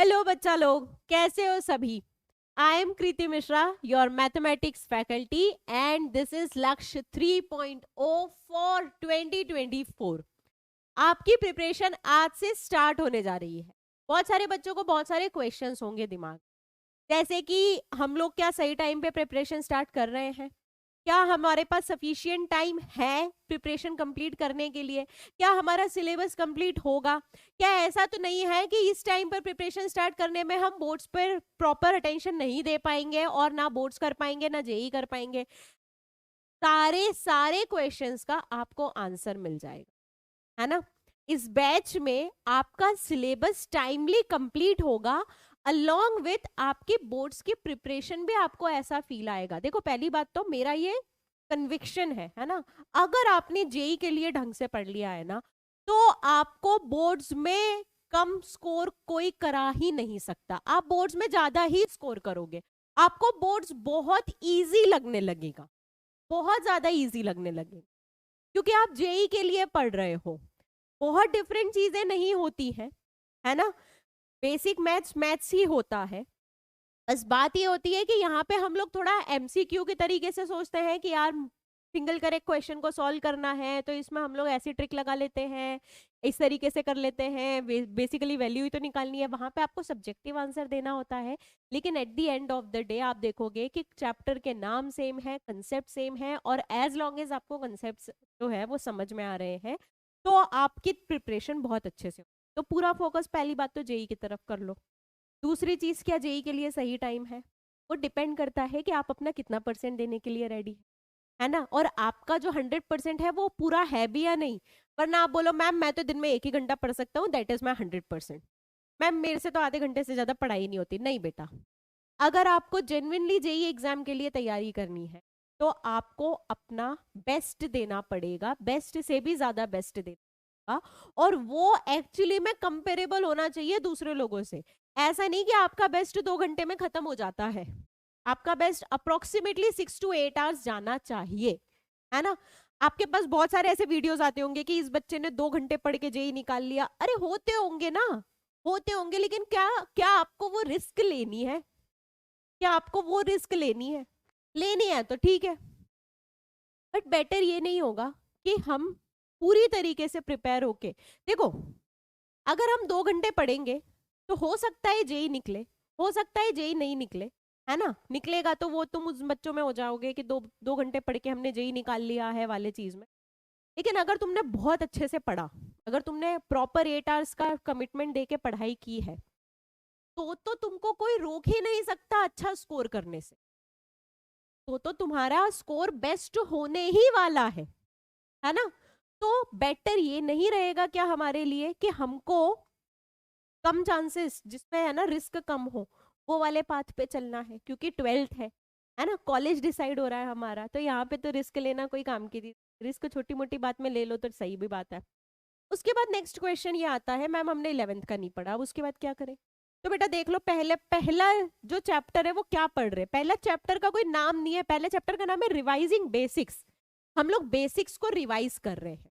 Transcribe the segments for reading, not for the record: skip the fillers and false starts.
Hello बच्चा लोग, कैसे हो सभी। I am Kriti Mishra, your mathematics faculty, and this is लक्ष्य 3.0 फॉर 2024। आपकी प्रिपरेशन आज से स्टार्ट होने जा रही है। बहुत सारे बच्चों को बहुत सारे क्वेश्चंस होंगे दिमाग, जैसे कि हम लोग क्या सही टाइम पे प्रिपरेशन स्टार्ट कर रहे हैं, क्या हमारे पास सफिशिएंट टाइम है प्रिपरेशन कंप्लीट करने के लिए, क्या हमारा सिलेबस कंप्लीट होगा, क्या ऐसा तो नहीं है कि इस टाइम पर प्रिपरेशन स्टार्ट करने में हम बोर्ड्स पर प्रॉपर अटेंशन नहीं दे पाएंगे और ना बोर्ड्स कर पाएंगे ना जेई कर पाएंगे। सारे सारे क्वेश्चंस का आपको आंसर मिल जाएगा, है ना। इस बैच में आपका सिलेबस टाइमली कंप्लीट होगा, अलोंग विथ आपके बोर्ड्स की प्रिपरेशन भी आपको ऐसा फील आएगा। देखो, पहली बात तो मेरा ये कन्विक्शन है ना। अगर आपने जेई के लिए ढंग से पढ़ लिया है ना, तो आपको बोर्ड्स में कम स्कोर कोई करा ही नहीं सकता। आप बोर्ड्स में ज्यादा ही स्कोर करोगे, आपको बोर्ड्स बहुत इजी लगने लगेगा, बहुत ज्यादा इजी लगने लगेगा, क्योंकि आप जेई के लिए पढ़ रहे हो। बहुत डिफरेंट चीजें नहीं होती है ना। बेसिक मैथ्स मैथ्स ही होता है। बस बात ये होती है कि यहाँ पे हम लोग थोड़ा एमसीक्यू के तरीके से सोचते हैं कि यार सिंगल करेक्ट क्वेश्चन को सॉल्व करना है तो इसमें हम लोग ऐसी ट्रिक लगा लेते हैं, इस तरीके से कर लेते हैं, बेसिकली वैल्यू ही तो निकालनी है। वहां पे आपको सब्जेक्टिव आंसर देना होता है, लेकिन at the end of the day आप देखोगे कि चैप्टर के नाम सेम है, कंसेप्ट सेम है, और एज लॉन्ग एज आपको कंसेप्ट जो है वो समझ में आ रहे हैं तो आपकी प्रिपरेशन बहुत अच्छे से हो। तो पूरा फोकस पहली बात तो जेई की तरफ कर लो। दूसरी चीज, क्या जेई के लिए सही टाइम है, वो डिपेंड करता है कि आप अपना कितना परसेंट देने के लिए रेडी है ना, और आपका जो 100% है वो पूरा है भी या नहीं। वरना आप बोलो मैम मैं तो दिन में 1 ही घंटा पढ़ सकता हूँ, दैट इज माई 100%। मैम मेरे से तो आधे घंटे से ज्यादा पढ़ाई नहीं होती। नहीं बेटा, अगर आपको जेन्युइनली जेई एग्जाम के लिए तैयारी करनी है तो आपको अपना बेस्ट देना पड़ेगा, बेस्ट से भी ज्यादा बेस्ट देना होगा, और वो एक्चुअली में कंपेरेबल होना चाहिए दूसरे लोगों से। ऐसा नहीं कि आपका बेस्ट 2 घंटे में खत्म हो जाता है, आपका बेस्ट अप्रोक्सीमेटली 6 to 8 आवर्स जाना चाहिए, है ना। आपके पास बहुत सारे ऐसे वीडियोस आते होंगे कि इस बच्चे ने 2 घंटे पढ़ के जेई निकाल लिया। अरे होते होंगे ना, होते होंगे, लेकिन क्या क्या आपको वो रिस्क लेनी है? क्या आपको वो रिस्क लेनी है? लेनी है तो ठीक है, बट बेटर ये नहीं होगा कि हम पूरी तरीके से प्रिपेयर होके, देखो अगर हम 2 घंटे पढ़ेंगे तो हो सकता है जेई निकले, हो सकता है जेई नहीं निकले, है ना। निकलेगा तो वो तुम उस बच्चों में हो जाओगे कि दो दो घंटे पढ़ के हमने जेई निकाल लिया है वाले चीज में। लेकिन अगर तुमने बहुत अच्छे से पढ़ा, अगर तुमने प्रॉपर 8 आवर्स का कमिटमेंट दे के पढ़ाई की है, तो तुमको कोई रोक ही नहीं सकता अच्छा स्कोर करने से। तो तुम्हारा स्कोर बेस्ट होने ही वाला है ना। तो बेटर ये नहीं रहेगा क्या हमारे लिए कि हमको कम चांसेस जिसमें है ना रिस्क कम हो, वो वाले पाथ पे चलना है, क्योंकि 12th है ना, कॉलेज डिसाइड हो रहा है हमारा, तो यहाँ पे तो रिस्क लेना कोई काम की थी। रिस्क छोटी मोटी बात में ले लो तो सही भी बात है। उसके बाद नेक्स्ट क्वेश्चन ये आता है, मैम हमने 11th का नहीं पढ़ा, अब उसके बाद क्या करें। तो बेटा देख लो, पहले पहला जो चैप्टर है वो क्या पढ़ रहे हैं। पहला चैप्टर का कोई नाम नहीं है, पहले चैप्टर का नाम है रिवाइजिंग बेसिक्स। हम लोग बेसिक्स को रिवाइज कर रहे हैं,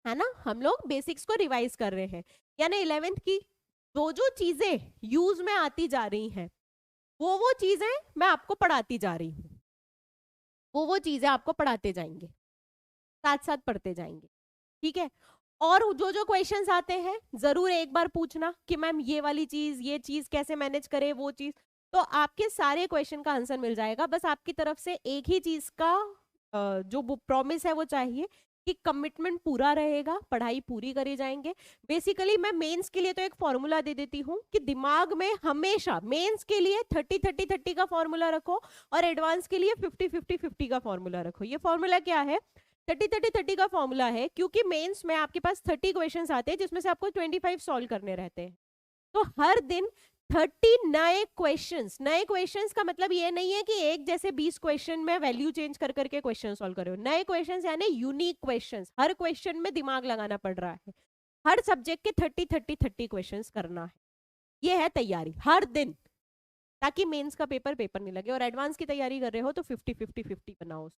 है ना, हम लोग बेसिक्स को रिवाइज कर रहे हैं। यानी 11th की जो जो चीजें यूज में आती जा रही हैं वो चीजें मैं आपको पढ़ाती जा रही हूँ, वो चीजें आपको पढ़ाते जाएंगे, साथ साथ पढ़ते जाएंगे, ठीक है। और जो जो क्वेश्चंस आते हैं जरूर एक बार पूछना कि मैम ये वाली चीज, ये चीज कैसे मैनेज करे, वो चीज। तो आपके सारे क्वेश्चन का आंसर मिल जाएगा। बस आपकी तरफ से एक ही चीज का जो प्रॉमिस है वो चाहिए कि कमिटमेंट पूरा रहेगा, पढ़ाई पूरी करी जाएंगे। बेसिकली मैं मेंस के लिए तो एक फॉर्मूला दे देती हूँ कि दिमाग में हमेशा मेंस के लिए 30-30-30 का फॉर्मूला रखो, और एडवांस के लिए 50-50-50 का फॉर्मूला रखो। ये फॉर्मूला क्या है? 30-30-30 का फॉर्मूला है क्योंकि मेंस में आपके पास 30 क्वेश्चंस आते हैं जिसमें से आपको 25 सॉल्व करने रहते हैं। तो हर दिन 30 नए क्वेश्चंस। नए क्वेश्चंस का मतलब ये नहीं है कि एक जैसे 20 क्वेश्चन में वैल्यू चेंज कर करके क्वेश्चन सॉल्व कर रहे हो। नए क्वेश्चंस यानी यूनिक क्वेश्चंस, हर क्वेश्चन में दिमाग लगाना पड़ रहा है। हर सब्जेक्ट के 30-30-30 क्वेश्चंस करना है। ये है तैयारी हर दिन, ताकि मेंस का पेपर पेपर नहीं लगे। और एडवांस की तैयारी कर रहे हो तो 50-50-50 बनाओ,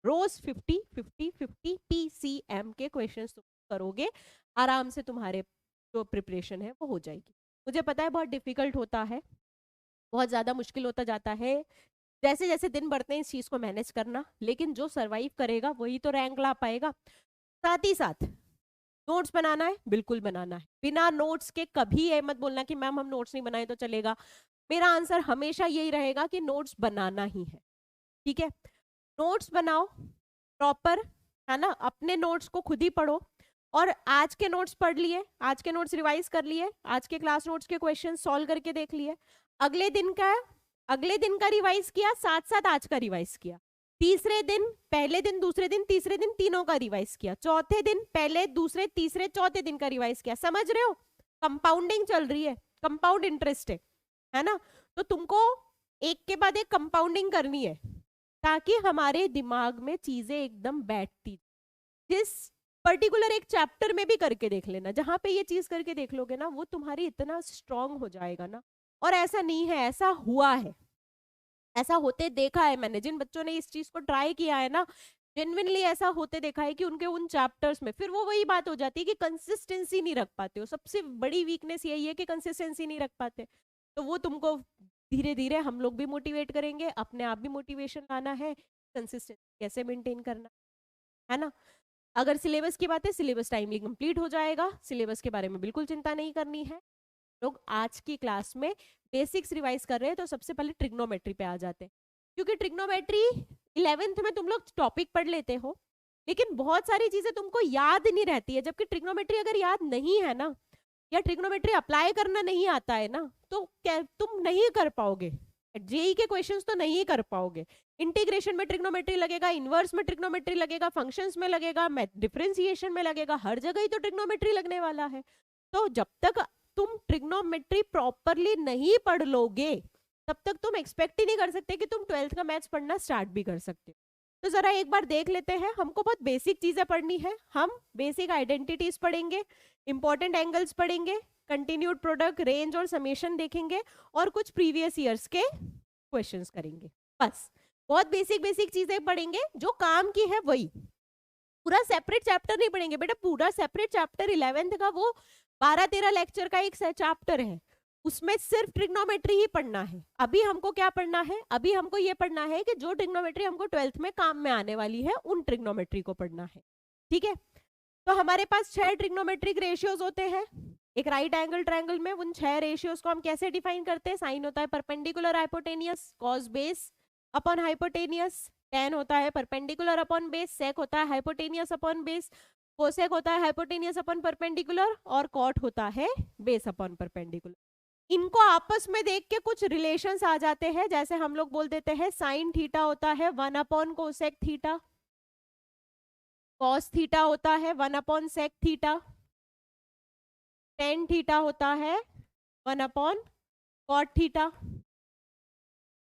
रोज 50-50-50 PCM के क्वेश्चंस तुम करोगे, आराम से तुम्हारे जो प्रिपरेशन है वो हो जाएगी। मुझे पता है बहुत डिफिकल्ट होता है, बहुत ज्यादा मुश्किल होता जाता है जैसे जैसे दिन बढ़ते हैं इस चीज को मैनेज करना, लेकिन जो सरवाइव करेगा वही तो रैंक ला पाएगा। साथ ही साथ नोट्स बनाना है, बिल्कुल बनाना है। बिना नोट्स के कभी ये मत बोलना कि मैम हम नोट्स नहीं बनाए तो चलेगा। मेरा आंसर हमेशा यही रहेगा कि नोट्स बनाना ही है, ठीक है। नोट्स बनाओ प्रॉपर, है ना, अपने नोट्स को खुद ही पढ़ो। और आज के नोट्स पढ़ लिए, आज के नोट्स रिवाइज कर लिए, आज के क्लास नोट्स के क्वेश्चन सॉल्व करके देख लिए, अगले दिन का रिवाइज किया, साथ साथ आज का रिवाइज किया, तीसरे दिन, पहले दिन, दूसरे दिन, तीसरे दिन, तीनों का रिवाइज किया, चौथे दिन पहले, दूसरे, तीसरे, चौथे दिन का रिवाइज किया। समझ रहे हो, कंपाउंडिंग चल रही है, कंपाउंड इंटरेस्ट है ना। तो तुमको एक के बाद एक कंपाउंडिंग करनी है ताकि हमारे दिमाग में चीजें एकदम बैठती। जिस पर्टिकुलर एक चैप्टर में भी करके देख लेना, जहां पे ये चीज करके देख लोगे ना, वो तुम्हारी इतना स्ट्रांग हो जाएगा ना। और ऐसा नहीं है, ऐसा हुआ है, ऐसा होते देखा है मैंने। जिन बच्चों ने इस चीज को ट्राई किया है ना, जेन्युइनली ऐसा होते देखा है कि उनके उन चैप्टर्स में फिर वो वही बात हो जाती है कि कंसिस्टेंसी नहीं रख पाते हो। सबसे बड़ी वीकनेस यही है कि कंसिस्टेंसी नहीं रख पाते। तो वो तुमको धीरे धीरे हम लोग भी मोटिवेट करेंगे, अपने आप भी मोटिवेशन लाना है, कंसिस्टेंसी कैसे मेंटेन करना है ना। अगर सिलेबस की बात है, सिलेबस टाइमली कंप्लीट हो जाएगा, सिलेबस के बारे में बिल्कुल चिंता नहीं करनी है। लोग आज की क्लास में बेसिक्स रिवाइज कर रहे हैं तो सबसे पहले ट्रिग्नोमेट्री पे आ जाते हैं, क्योंकि ट्रिग्नोमेट्री 11th में तुम लोग टॉपिक पढ़ लेते हो, लेकिन बहुत सारी चीजें तुमको याद नहीं रहती है। जबकि ट्रिग्नोमेट्री अगर याद नहीं है ना, या ट्रिग्नोमेट्री अप्लाई करना नहीं आता है ना, तो क्या तुम नहीं कर पाओगे, जेई के क्वेश्चंस तो नहीं कर पाओगे। इंटीग्रेशन में ट्रिग्नोमेट्री लगेगा, इनवर्स में ट्रिग्नोमेट्री लगेगा, फंक्शंस में लगेगा, डिफरेंशिएशन में लगेगा, हर जगह ही तो ट्रिग्नोमेट्री लगने वाला है। तो जब तक तुम ट्रिग्नोमेट्री प्रॉपरली नहीं पढ़ लोगे, तब तक तुम एक्सपेक्ट ही नहीं कर सकते कि तुम 12th का मैथ्स पढ़ना स्टार्ट भी कर सकते हो। तो जरा एक बार देख लेते हैं, हमको बहुत बेसिक चीजें पढ़नी है। हम बेसिक आइडेंटिटीज पढ़ेंगे, इंपॉर्टेंट एंगल्स पढ़ेंगे, कंटिन्यूड प्रोडक्ट, रेंज और समेशन देखेंगे, और कुछ प्रीवियस ईयर्स के क्वेश्चंस करेंगे। बस बहुत बेसिक बेसिक चीजें पढ़ेंगे, जो काम की है वही। पूरा सेपरेट चैप्टर नहीं पढ़ेंगे बेटा, पूरा सेपरेट चैप्टर 11th का वो 12-13 लेक्चर का एक चैप्टर है, उसमें सिर्फ ट्रिग्नोमेट्री ही पढ़ना है। अभी हमको क्या पढ़ना है, अभी हमको ये पढ़ना है कि जो ट्रिग्नोमेट्री हमको 12th में काम में आने वाली है, उन ट्रिग्नोमेट्री को पढ़ना है, ठीक है। तो हमारे पास 6 ट्रिग्नोमेट्रिक रेशियोज होते हैं एक राइट एंगल ट्रायंगल में। उन 6 रेशियोज को हम कैसे डिफाइन करते हैं? साइन होता है perpendicular hypotenuse, cos base upon hypotenuse, ten होता है परपेंडिकुलर अपॉन बेस, सेक होता है हाइपोटेनियस अपॉन बेस, कोसेक होता है हाइपोटेनियस अपॉन परपेंडिकुलर, और कॉट होता है बेस अपॉन परपेंडिकुलर। इनको आपस में देख के कुछ रिलेशंस आ जाते हैं, जैसे हम लोग बोल देते हैं साइन थीटा होता है 1 upon cosec theta, cos theta होता है 1 upon sec theta, tan theta होता है 1 upon cot theta,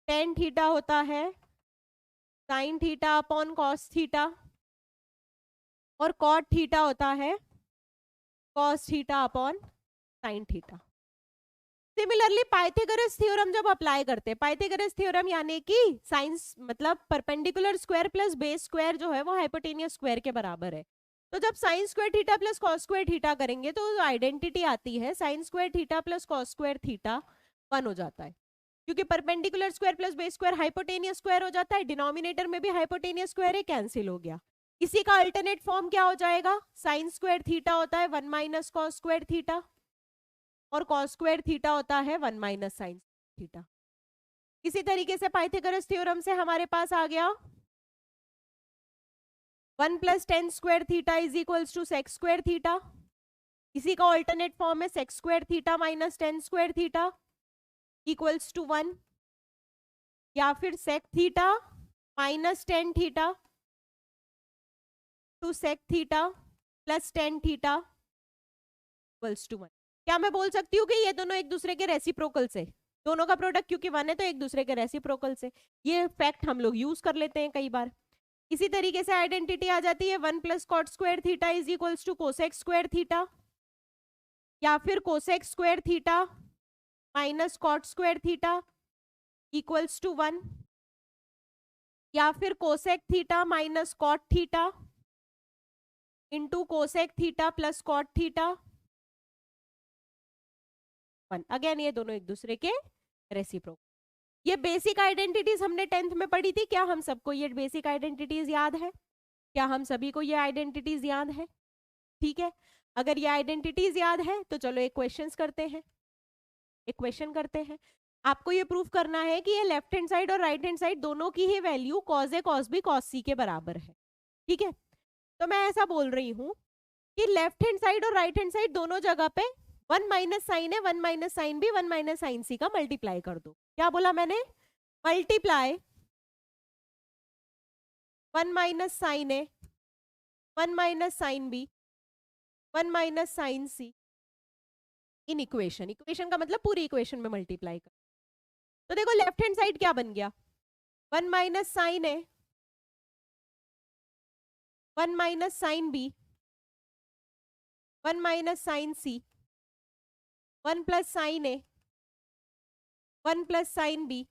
tan theta होता है sine theta upon cos theta, और कॉट थीटा होता है cos theta upon sine theta. Similarly Pythagoras theorem जब अप्लाई करते हैं, पाइथागोरस थ्योरम यानी कि साइंस मतलब perpendicular square plus base square जो है वो हाइपोटेनियस स्क्वायर के बराबर है। तो जब sign square theta plus cos square theta करेंगे तो आइडेंटिटी आती है sign square theta plus cos square theta 1 हो जाता है, क्योंकि perpendicular square plus base square hypotenuse square हो जाता है, डिनोमिनेटर में भी हाइपोटेनियस स्क्वायर है, कैंसिल हो गया। इसी का अल्टरनेट फॉर्म क्या हो जाएगा? साइन स्क्वायर थीटा होता है 1 माइनस कॉस स्क्वायर थीटा, और कॉस स्क्वायर थीटा होता है 1 माइनस साइन थीटा। इसी तरीके से पाइथागोरस थ्योरम से हमारे पास आ गया 1 plus tan square theta is equals to sec square theta. इसी का ऑल्टरनेट फॉर्म है sec square theta minus tan square theta equals to 1, या फिर sec theta minus tan theta to sec theta plus tan theta equals to 1। क्या मैं बोल सकती हूँ कि ये दोनों एक दूसरे के रेसिप्रोकल से, दोनों का प्रोडक्ट क्योंकि 1 है तो एक दूसरे के रेसिप्रोकल से, ये फैक्ट हम लोग यूज कर लेते हैं कई बार। इसी तरीके से आइडेंटिटी आ जाती है 1 plus cot square theta is equals to cosec square theta, या फिर cosec square theta minus cot square theta equals to 1, या फिर cosec theta minus cot theta into cosec theta plus cot theta 1। Again ये दोनों एक दूसरे के reciprocal. ये बेसिक आइडेंटिटीज हमने 10th में पढ़ी थी। क्या हम सबको ये बेसिक आइडेंटिटीज याद है? क्या हम सभी को ये आइडेंटिटीज याद है? ठीक है, अगर ये आइडेंटिटीज याद है तो चलो एक क्वेश्चंस करते हैं। एक क्वेश्चन करते हैं। आपको ये प्रूफ करना है कि ये लेफ्ट हैंड साइड और राइट हैंड साइड दोनों की ही value cause A cos B cos सी के बराबर है। ठीक है, तो मैं ऐसा बोल रही हूं कि लेफ्ट हैंड साइड और राइट हैंड साइड दोनों जगह पे 1 माइनस साइन है, 1 minus sine b, 1 minus sine c का मल्टीप्लाई कर दो। क्या बोला मैंने? Multiply 1 minus sine a, 1 minus sine b, 1 minus sine c in equation. Equation का मतलब पूरी इक्वेशन में मल्टीप्लाई कर। तो देखो लेफ्ट हैंड साइड क्या बन गया? 1 minus sine a, 1 minus sine b, 1 minus sine c, 1 plus sine a, 1 plus sine b,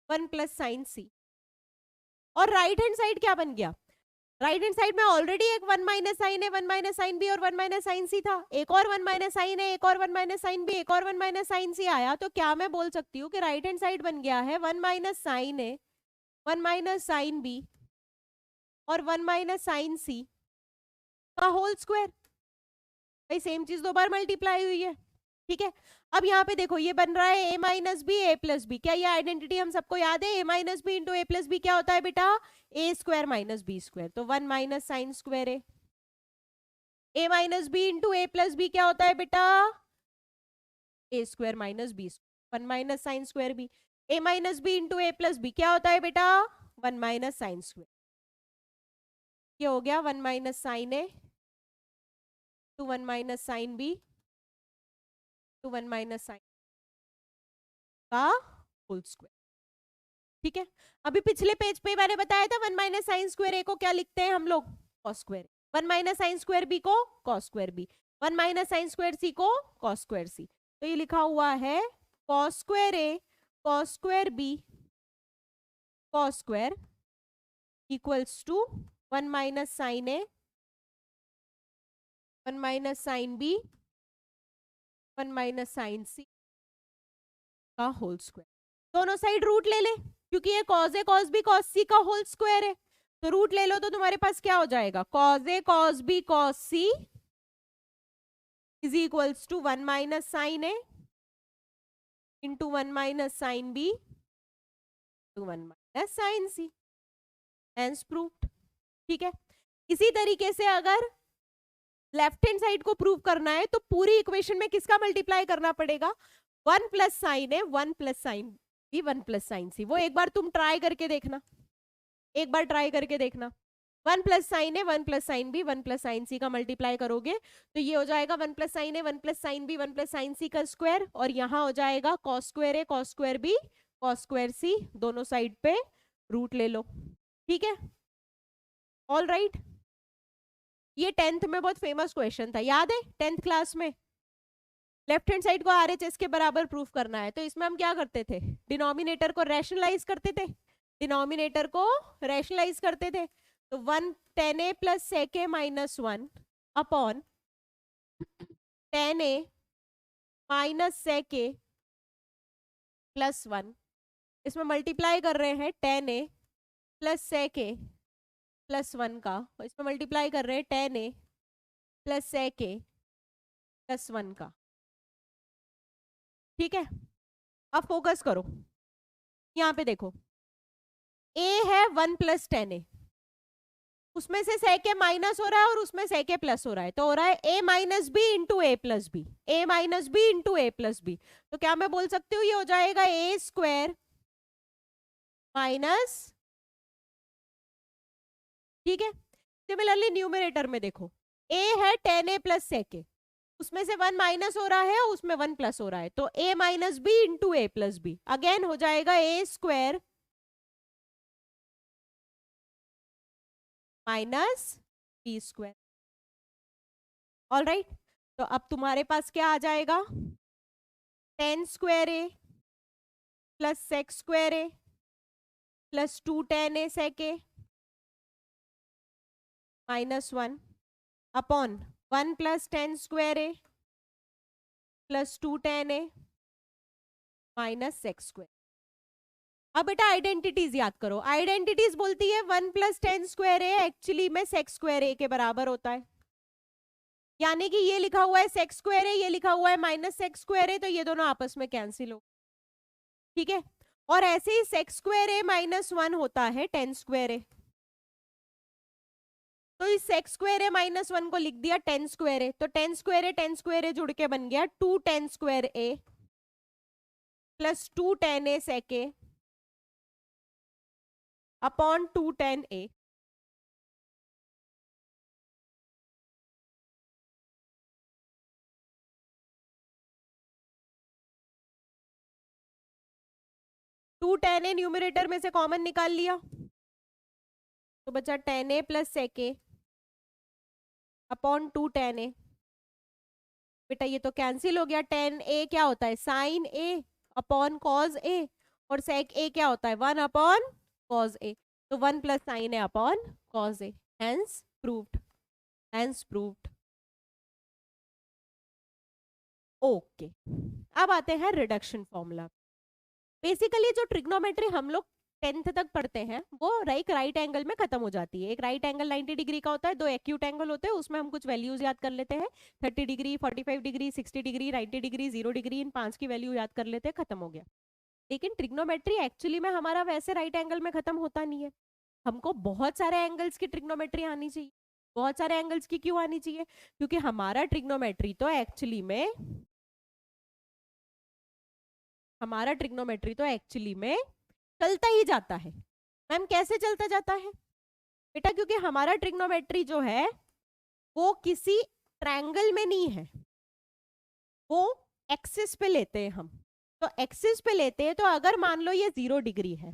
1 plus sine c. और राइट हैंड साइड क्या बन गया? राइट हैंड साइड में ऑलरेडी एक 1 माइनस साइन है, 1 माइनस साइन बी और 1 माइनस साइन सी था। एक और 1 माइनस साइन है, एक और 1 माइनस साइन बी, एक और 1 माइनस साइन सी आया। तो क्या मैं बोल सकती हूँ कि राइट हैंड साइड बन गया है 1 minus sine a, 1 minus sine B और 1 माइनस साइन सी का होल स्क्वायर। भाई सेम चीज दो बार मल्टीप्लाई हुई है। ठीक है, अब यहाँ पे देखो ये बन रहा है a minus b a plus b. क्या ये आइडेंटिटी हम सबको याद है? a minus B into A plus b क्या होता है बेटा? A square minus B square. तो 1 माइनस साइन स्क्वायर है। a minus B into A plus b क्या होता है बेटा? A square minus B square. 1 minus sine square b. a minus B into A plus b क्या होता है बेटा? 1 माइनस साइन स्क्वायर। ये हो गया 1 minus sine A to 1 minus sine B to 1 minus sine का होल स्क्वायर। ठीक है, अभी पिछले पेज पे मैंने बताया था 1 माइनस साइन स्क्वायर ए को क्या लिखते हैं हम लोग? Cos square. 1 minus sine square b को cos square b, 1 minus sine square c को कॉस स्क्वायर सी। तो ये लिखा हुआ है cos square a cos square b cos square equals to 1 minus sine a, 1 minus sine b, 1 minus sine c का whole square. दोनों side root ले ले, क्योंकि ये कॉस ए कॉस बी कॉस सी का होल स्क्वायर है। तो रूट ले लो तो तुम्हारे पास क्या हो जाएगा? Cos A cos B cos C is equals to 1 minus sine A into 1 minus sine B to 1 minus sine C. Hence proved. ठीक है, इसी तरीके से अगर लेफ्ट हैंड साइड को प्रूव करना है तो पूरी इक्वेशन में किसका मल्टीप्लाई करना पड़ेगा? 1 प्लस साइन है, 1 plus sine b, 1 plus sine c. वो एक बार तुम ट्राई करके देखना, एक बार ट्राई करके देखना। 1 प्लस साइन है, 1 plus sine b, 1 plus sine c का मल्टीप्लाई करोगे तो ये हो जाएगा 1 प्लस साइन है, 1 plus sine b, 1 plus sine c का स्क्वायर। और यहाँ हो जाएगा कॉस स्क्वायर है cos square b cos square c. दोनों साइड पे रूट ले लो। ठीक है, ऑल राइट। ये 10th में बहुत फेमस क्वेश्चन था, याद है? 10th क्लास में लेफ्ट हैंड साइड को आरएचएस के बराबर प्रूफ करना है तो इसमें हम क्या करते थे? डिनोमिनेटर को रैशनलाइज करते थे, डिनोमिनेटर को रैशनलाइज करते थे। तो 1 10 ए plus sec a minus 1 upon 10 A minus sec A plus 1। इसमें मल्टीप्लाई कर रहे हैं 10 ए प्लस सेक ए प्लस 1 का, और इसमें मल्टीप्लाई कर रहे हैं 10 ए प्लस सेक ए प्लस 1 का। ठीक है, अब फोकस करो, यहाँ पे देखो a है 1 प्लस 10 ए, उसमें से सेक ए माइनस हो रहा है और उसमें सेक ए प्लस हो रहा है, तो हो रहा है a minus B into A plus B, A minus B into A plus B. तो क्या मैं बोल सकती हूँ ये हो जाएगा ए स्क्वायर माइनस। ठीक है, सिमिलरली न्यूमरेटर में देखो a है 10 ए प्लस सेक ए, उसमें से 1 माइनस हो रहा है, उसमें 1 प्लस हो रहा है, तो a minus B into A plus b again हो जाएगा a square minus B square. All right, तो अब तुम्हारे पास क्या आ जाएगा? 10 square A plus sec square A plus 2 10 a sec a minus 1 upon 1 plus 10 square A plus 2tan a minus sec square. अब बेटा आइडेंटिटीज याद करो। आइडेंटिटीज बोलती है 1 plus tan square a actually में सेक्स स्क्वायर ए के बराबर होता है, यानी कि ये लिखा हुआ है सेक्स स्क्वायर ए, ये लिखा हुआ है माइनस सेक्स स्क्वायर ए, तो ये दोनों आपस में कैंसिल हो। ठीक है, और ऐसे ही सेक्स स्क्वायर ए माइनस 1 होता है टेन स्क्वायर ए, तो इस सेक्स स्क्वायर ए माइनस 1 को लिख दिया टेन स्क्वायर ए, तो टेन स्क्वायर ए जुड़ के बन गया 2 tan square A plus 2 tan A sec A upon 2 tan A. Two tan A numerator में से कॉमन निकाल लिया तो बचा tan A plus sec A upon 2 tan A. बेटा ये तो कैंसिल हो गया, टेन ए क्या होता है साइन ए अपॉन कॉज ए, और सेक ए क्या होता है 1 अपॉन कॉज ए, तो 1 plus sine a upon cos a, hence proved, hence proved. Okay, अब आते हैं रिडक्शन फॉर्मूला। बेसिकली जो ट्रिग्नोमेट्री हम लोग 10th तक पढ़ते हैं वो राइट एंगल में खत्म हो जाती है। एक राइट एंगल 90 डिग्री का होता है, दो एक्यूट एंगल होते हैं, उसमें हम कुछ वैल्यूज याद कर लेते हैं, 30 degree 45 degree 60 degree 90 degree 0 degree, इन 5 की वैल्यू याद कर लेते हैं, खत्म हो गया। लेकिन ट्रिग्नोमेट्री एक्चुअली में हमारा वैसे राइट एंगल में खत्म होता नहीं है, हमको बहुत सारे एंगल्स की ट्रिग्नोमेट्री आनी चाहिए। बहुत सारे एंगल्स की क्यों आनी चाहिए? क्योंकि हमारा ट्रिग्नोमेट्री तो एक्चुअली में चलता ही जाता है। मैम कैसे चलता जाता है बेटा? क्योंकि हमारा ट्रिग्नोमेट्री जो है वो किसी ट्रायंगल में नहीं है, वो एक्सिस पे लेते हैं हम। तो एक्सिस पे लेते हैं, तो अगर मान लो ये 0 डिग्री है,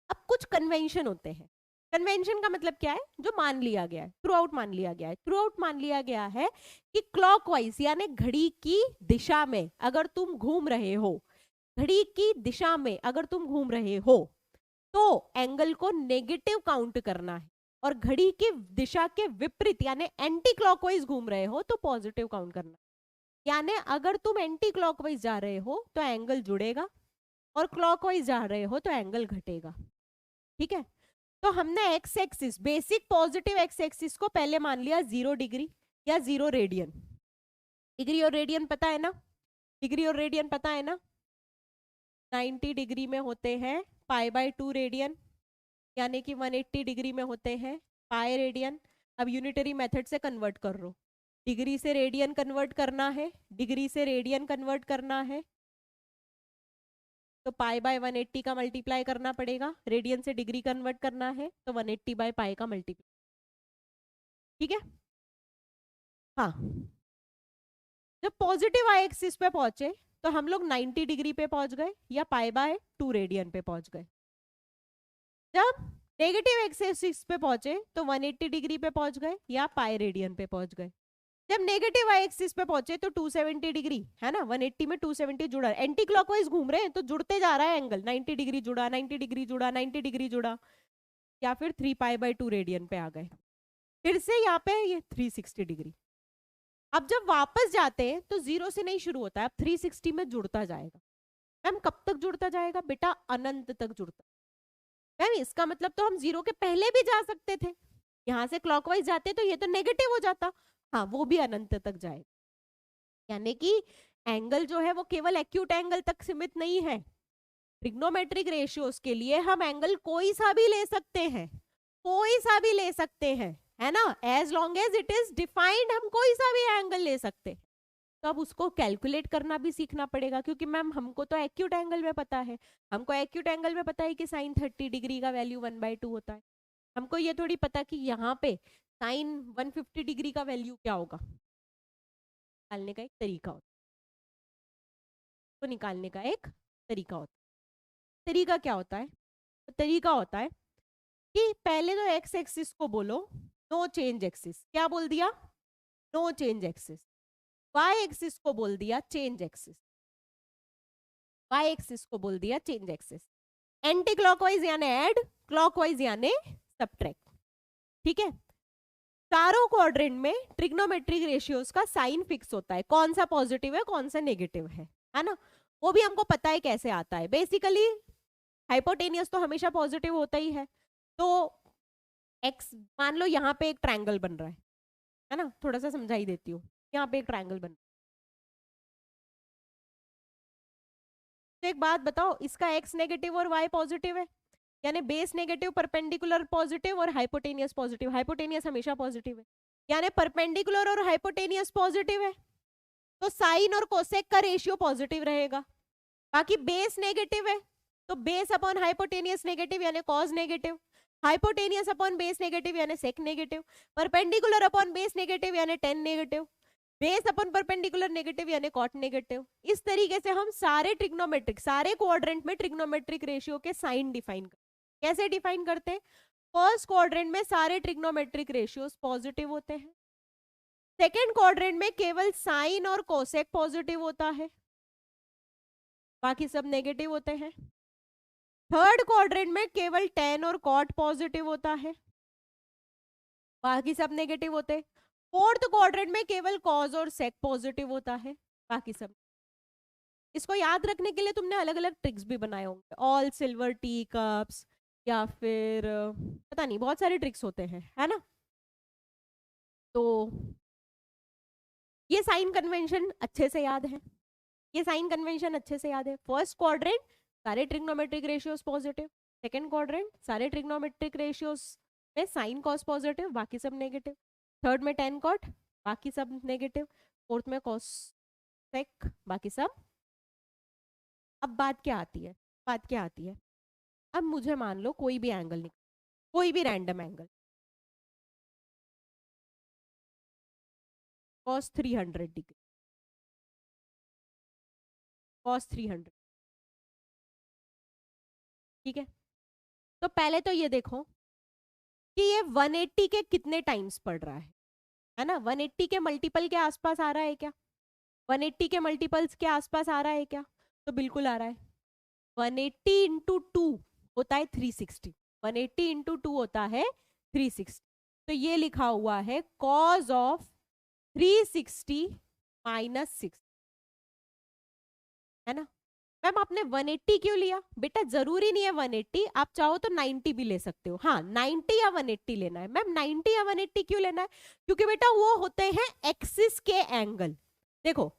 अब कुछ कन्वेंशन होते हैं। कन्वेंशन का मतलब क्या है? जो मान लिया गया है, थ्रू आउट मान लिया गया है, थ्रू आउट मान लिया गया है कि क्लॉकवाइज यानी घड़ी की दिशा में अगर तुम घूम रहे हो, घड़ी की दिशा में अगर तुम घूम रहे हो तो एंगल को नेगेटिव काउंट करना है, और घड़ी की दिशा के विपरीत यानी एंटी क्लॉकवाइज घूम रहे हो तो पॉजिटिव काउंट करना है। यानी अगर तुम एंटी क्लॉकवाइज जा रहे हो तो एंगल जुड़ेगा, और क्लॉकवाइज जा रहे हो तो एंगल घटेगा। ठीक है, तो हमने x axis, basic positive x axis को पहले मान लिया 0 डिग्री या 0 रेडियन। डिग्री और रेडियन पता है ना? डिग्री और रेडियन पता है ना? 90 डिग्री में होते हैं π/2 रेडियन, यानी कि 180 डिग्री में होते हैं पाई रेडियन। अब यूनिटरी मेथड से कन्वर्ट कर लो, डिग्री से रेडियन कन्वर्ट करना है, डिग्री से रेडियन कन्वर्ट करना है तो π/180 का मल्टीप्लाई करना पड़ेगा, रेडियन से डिग्री कन्वर्ट करना है तो 180/π का मल्टीप्लाई। ठीक है, हाँ। जब पॉजिटिव आई एक्सिस पे पहुंचे तो हम लोग 90 डिग्री पे पहुंच गए या π/2 रेडियन पे पहुंच गए। जब नेगेटिव एक्सिस पे पहुंचे तो 180 डिग्री पे पहुंच गए या पाई रेडियन पे पहुंच गए। जब नेगेटिव आई एक्सिस पे पहुंचे तो 270 डिग्री है ना, 180 में 270 जुड़ा, एंटी क्लॉकवाइज घूम रहे हैं तो जुड़ते जा रहा है एंगल, 90 डिग्री जुड़ा 90 डिग्री जुड़ा 90 डिग्री जुड़ा, या फिर 3π/2 रेडियन पे आ गए। फिर से यहाँ पे ये 360 डिग्री। अब जब वापस जाते हैं तो 0 से नहीं शुरू होता है, अब 360 में जुड़ता जाएगा। मैम कब तक जुड़ता जाएगा? बेटा अनंत तक जुड़ता। मैम इसका मतलब तो हम 0 के पहले भी जा सकते थे, यहाँ से क्लॉकवाइज जाते तो ये तो नेगेटिव हो जाता। हाँ, वो भी अनंत तक जाएगा, यानी कि एंगल जो है वो केवल एक्यूट एंगल तक सीमित नहीं है। ट्रिग्नोमेट्रिक रेशियोज के लिए हम एंगल कोई सा भी ले सकते हैं, कोई सा भी ले सकते हैं, है ना, as long as it is defined, हम कोई सा भी एंगल ले सकते हैं। तो अब उसको कैलकुलेट करना भी सीखना पड़ेगा, क्योंकि मैम हमको तो एक्यूट एंगल में पता है, हमको एक्यूट एंगल में पता है कि साइन 30 डिग्री का वैल्यू 1/2 होता है। हमको ये थोड़ी पता कि यहाँ पे साइन 150 डिग्री का वैल्यू क्या होगा। निकालने का एक तरीका होता है, तो निकालने का एक तरीका होता है। तरीका क्या होता है? तो तरीका होता है कि पहले तो एक्स एक्सिस को बोलो नो चेंज एक्सिस, क्या बोल दिया? No change axis. Y axis को बोल दिया चेंज एक्सिस, वाई एक्सिस को बोल दिया चेंज एक्सिस। एंटी क्लॉकवाइज यानी ऐड, क्लॉकवाइज यानी सब्ट्रैक्ट। ठीक है, चारों क्वाड्रेंट में ट्रिग्नोमेट्रिक रेशियोज का साइन फिक्स होता है, कौन सा पॉजिटिव है कौन सा नेगेटिव है ना। वो भी हमको पता है कैसे आता है। बेसिकली हाइपोटेनियस तो हमेशा पॉजिटिव होता ही है। तो एक्स, मान लो यहाँ पे एक ट्रायंगल बन रहा है ना, थोड़ा सा समझा ही देती हूँ। यहाँ पे एक ट्रायंगल बन रहा है, तो एक बात बताओ, इसका एक्स नेगेटिव और वाई पॉजिटिव है, यानी बेस नेगेटिव, परपेंडिकुलर पॉजिटिव और हाइपोटेनियस पॉजिटिव। हाइपोटेनियस हमेशा पॉजिटिव है, यानी परपेंडिकुलर और हाइपोटेनियस पॉजिटिव है, तो साइन और कोसेक का रेशियो पॉजिटिव रहेगा। बाकी बेस नेगेटिव है तो बेस अपॉन हाइपोटेनियस नेगेटिव यानी cos negative, hypotenuse upon base negative यानी sec negative, perpendicular upon base negative यानी tan negative, base upon perpendicular negative यानी कॉट नेगेटिव। इस तरीके से हम सारे ट्रिग्नोमेट्रिक, सारे क्वाड्रेंट में ट्रिग्नोमेट्रिक रेशियो के साइन डिफाइन करते। कैसे डिफाइन करते हैं? फर्स्ट क्वाड्रेंट में सारे ट्रिग्नोमेट्रिक रेशियोज पॉजिटिव होते हैं, सेकेंड क्वाड्रेंट में केवल साइन और कोसेक पॉजिटिव होता है, बाकी सब नेगेटिव होते हैं। थर्ड क्वाड्रेंट में केवल टेन और कॉट पॉजिटिव होता है, बाकी सब नेगेटिव होते हैं। फोर्थ क्वाड्रेंट में केवल कॉज और सेक पॉजिटिव होता है, बाकी सब। इसको याद रखने के लिए तुमने अलग अलग ट्रिक्स भी बनाए होंगे, ऑल सिल्वर टी कप्स, या फिर पता नहीं बहुत सारे ट्रिक्स होते हैं, है ना। तो ये साइन कन्वेंशन अच्छे से याद है, ये साइन कन्वेंशन अच्छे से याद है। फर्स्ट क्वाड्रेंट सारे trigonometric ratios positive, second quadrant सारे ट्रिग्नोमेट्रिक रेशियोज में साइन कॉस पॉजिटिव, बाकी सब नेगेटिव। थर्ड में टेन कॉट, बाकी सब नेगेटिव। फोर्थ में कॉस सेक, बाकी सब। अब बात क्या आती है, बात क्या आती है, अब मुझे मान लो कोई भी एंगल निकल, कोई भी random angle, cos 300 degree, cos 300, ठीक है। तो पहले तो ये देखो कि ये 180 के कितने टाइम्स पड़ रहा है ना। 180 के मल्टीपल के आसपास आ रहा है क्या? 180 के मल्टीपल्स के आसपास आ रहा है क्या? तो बिल्कुल आ रहा है। 180 इंटू 2 होता है 360, 180 इंटू 2 होता है 360। तो ये लिखा हुआ है कॉज ऑफ 360 माइनस 6, है ना। मैम आपने 180 क्यों लिया? बेटा जरूरी नहीं है 180, आप चाहो तो 90 भी ले सकते हो। हाँ 90 या 180 लेना है। मैम 90 या 180 क्यों लेना है? क्योंकि बेटा वो होते हैं एक्सिस के एंगल। देखो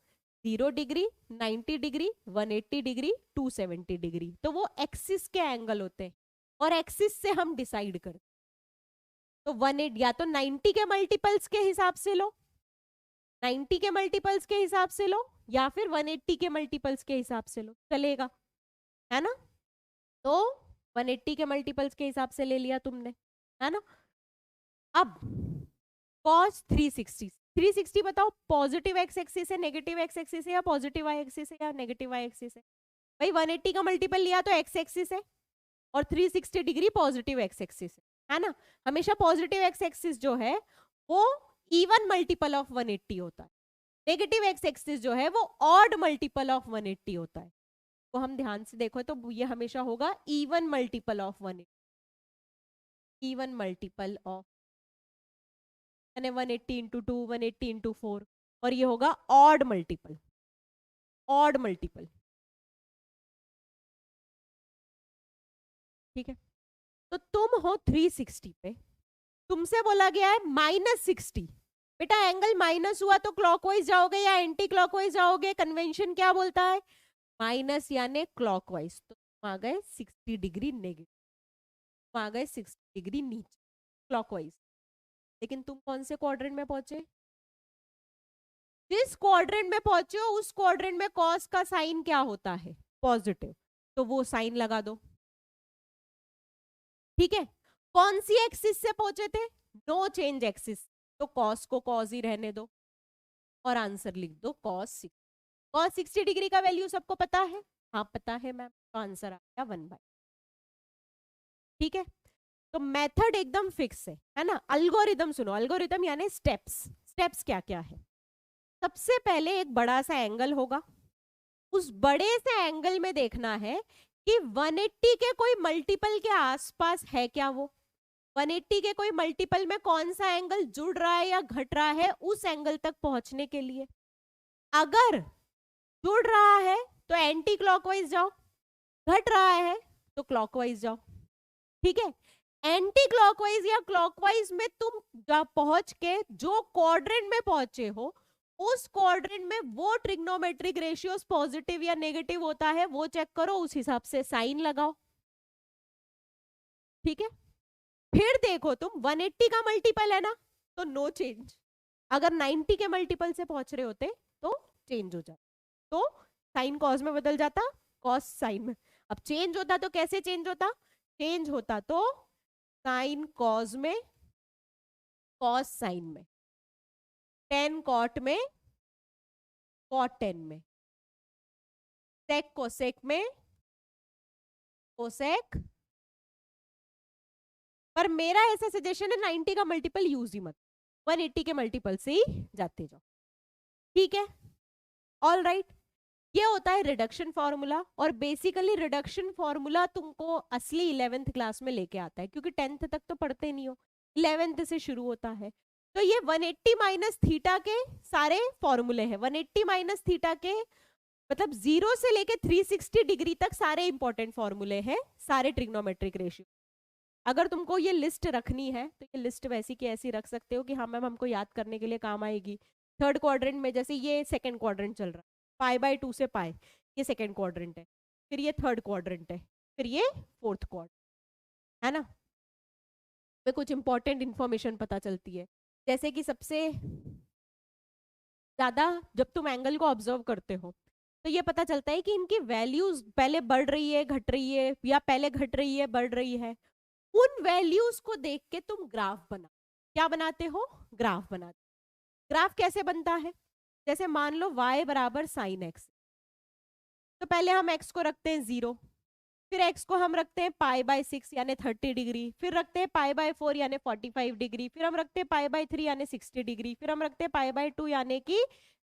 0 डिग्री, 90 डिग्री, 180 डिग्री, 270 डिग्री, तो वो एक्सिस के एंगल होते हैं और एक्सिस से हम डिसाइड करते। तो 180 या तो 90 के मल्टीपल्स के हिसाब से लो, 90 के मल्टीपल्स के हिसाब से लो, या फिर 180 के मल्टीपल्स के हिसाब से लो, चलेगा, है ना। तो 180 के मल्टीपल्स के हिसाब से ले लिया तुमने, है ना। अब cos 360, 360 बताओ पॉजिटिव एक्स एक्सिस है, नेगेटिव एक्स एक्सिस है, या पॉजिटिव वाई एक्सिस है, या नेगेटिव वाई एक्सिस है? भाई 180 का मल्टीपल लिया तो एक्स एक्सिस है और 360 डिग्री पॉजिटिव एक्स एक्सिस है ना। हमेशा पॉजिटिव एक्स एक्सिस जो है वो इवन मल्टीपल ऑफ 180 होता है, नेगेटिव एक्स एक्सिस जो है वो ऑड मल्टीपल ऑफ 180 होता है। तो हम ध्यान से देखो तो ये हमेशा होगा even multiple of 180, even multiple of 180 into 2, 180 into 4, और ये होगा ऑड मल्टीपल, ऑड मल्टीपल, ठीक है। तो तुम हो 360 पे, तुमसे बोला गया है -60। बेटा एंगल माइनस हुआ तो क्लॉकवाइज जाओगे या एंटी क्लॉकवाइज जाओगे? कन्वेंशन क्या बोलता है? माइनस यानी क्लॉकवाइज, तो तुम आ गए 60 डिग्री नेगेटिव, तुम आ गए 60 डिग्री नीचे क्लॉकवाइज। लेकिन तुम कौन से क्वाड्रेंट में पहुंचे? जिस क्वाड्रेंट में पहुंचे हो उस क्वाड्रेंट में कॉस का साइन क्या होता है? पॉजिटिव, तो वो साइन लगा दो, ठीक है। कौन सी एक्सिस से पहुंचे थे? नो चेंज एक्सिस, तो कॉस को कॉस ही रहने दो और आंसर लिख दो कॉस 60। कॉस 60 डिग्री का वैल्यू सबको पता है? हाँ पता है मैम, तो आंसर आ गया 1/, ठीक है। तो मेथड एकदम फिक्स है ना। अल्गोरिदम सुनो, अल्गोरिदम यानी स्टेप्स। स्टेप्स क्या क्या है? सबसे पहले एक बड़ा सा एंगल होगा, उस बड़े से एंगल में देखना है कि 180 के कोई मल्टीपल के आसपास है क्या वो। 180 के कोई मल्टीपल में कौन सा एंगल जुड़ रहा है या घट रहा है उस एंगल तक पहुंचने के लिए। अगर जुड़ रहा है तो एंटी क्लॉकवाइज जाओ, घट रहा है तो क्लॉकवाइज जाओ। ठीक है, एंटी क्लॉकवाइज या क्लॉकवाइज में तुम पहुंच के जो क्वाड्रेंट में पहुंचे हो उस क्वाड्रेंट में वो ट्रिग्नोमेट्रिक रेशियोस पॉजिटिव या नेगेटिव होता है वो चेक करो, उस हिसाब से साइन लगाओ। ठीक है, फिर देखो तुम 180 का मल्टीपल है ना तो नो चेंज, अगर 90 के मल्टीपल से पहुंच रहे होते तो चेंज हो जाता, तो साइन कॉस में बदल जाता, कॉस साइन में। अब चेंज होता तो कैसे चेंज होता, चेंज होता तो साइन कॉस में, कॉस साइन में, टेन कॉट में, कॉट टेन में, सेक कोसेक में, कोसेक। पर मेरा ऐसा सजेशन है 90 का मल्टीपल यूज ही मत, 180 के मल्टीपल से ही जाते जाओ। ठीक है, ऑल राइट। ये होता है रिडक्शन फॉर्मूला, और बेसिकली रिडक्शन फॉर्मूला तुमको असली 11th क्लास में लेके आता है, क्योंकि 10th तक तो पढ़ते नहीं हो, 11th से शुरू होता है। तो ये 180 माइनस थीटा के सारे फॉर्मूले हैं, 180 माइनस थीटा के मतलब 0 से लेके 360 डिग्री तक सारे इंपॉर्टेंट फॉर्मूले हैं, सारे ट्रिग्नोमेट्रिक रेशियो। अगर तुमको ये लिस्ट रखनी है तो ये लिस्ट वैसी की ऐसी रख सकते हो कि हाँ मैम हमको याद करने के लिए काम आएगी। थर्ड क्वाड्रेंट में जैसे ये सेकंड क्वाड्रेंट चल रहा है, पाई बाय 2 से पाई, ये सेकंड क्वाड्रेंट है, फिर ये थर्ड क्वाड्रेंट है, फिर ये फोर्थ क्वाड्रेंट है ना। में कुछ इंपॉर्टेंट इंफॉर्मेशन पता चलती है, जैसे कि सबसे ज्यादा जब तुम एंगल को ऑब्जर्व करते हो तो ये पता चलता है कि इनकी वैल्यूज पहले बढ़ रही है, घट रही है, या पहले घट रही है, बढ़ रही है। उन वैल्यूज को देख के तुम ग्राफ बना, क्या बनाते हो, ग्राफ बनाते। ग्राफ कैसे बनता है, जैसे मान लो y बराबर साइन एक्स, तो पहले हम x को रखते हैं 0, फिर x को हम रखते हैं पाई बाय 6 यानी 30 डिग्री, फिर रखते हैं पाई बाय 4 यानी 45 डिग्री, फिर हम रखते हैं पाई बाय 3 यानी 60 डिग्री, फिर हम रखते हैं पाई बाय 2 यानी कि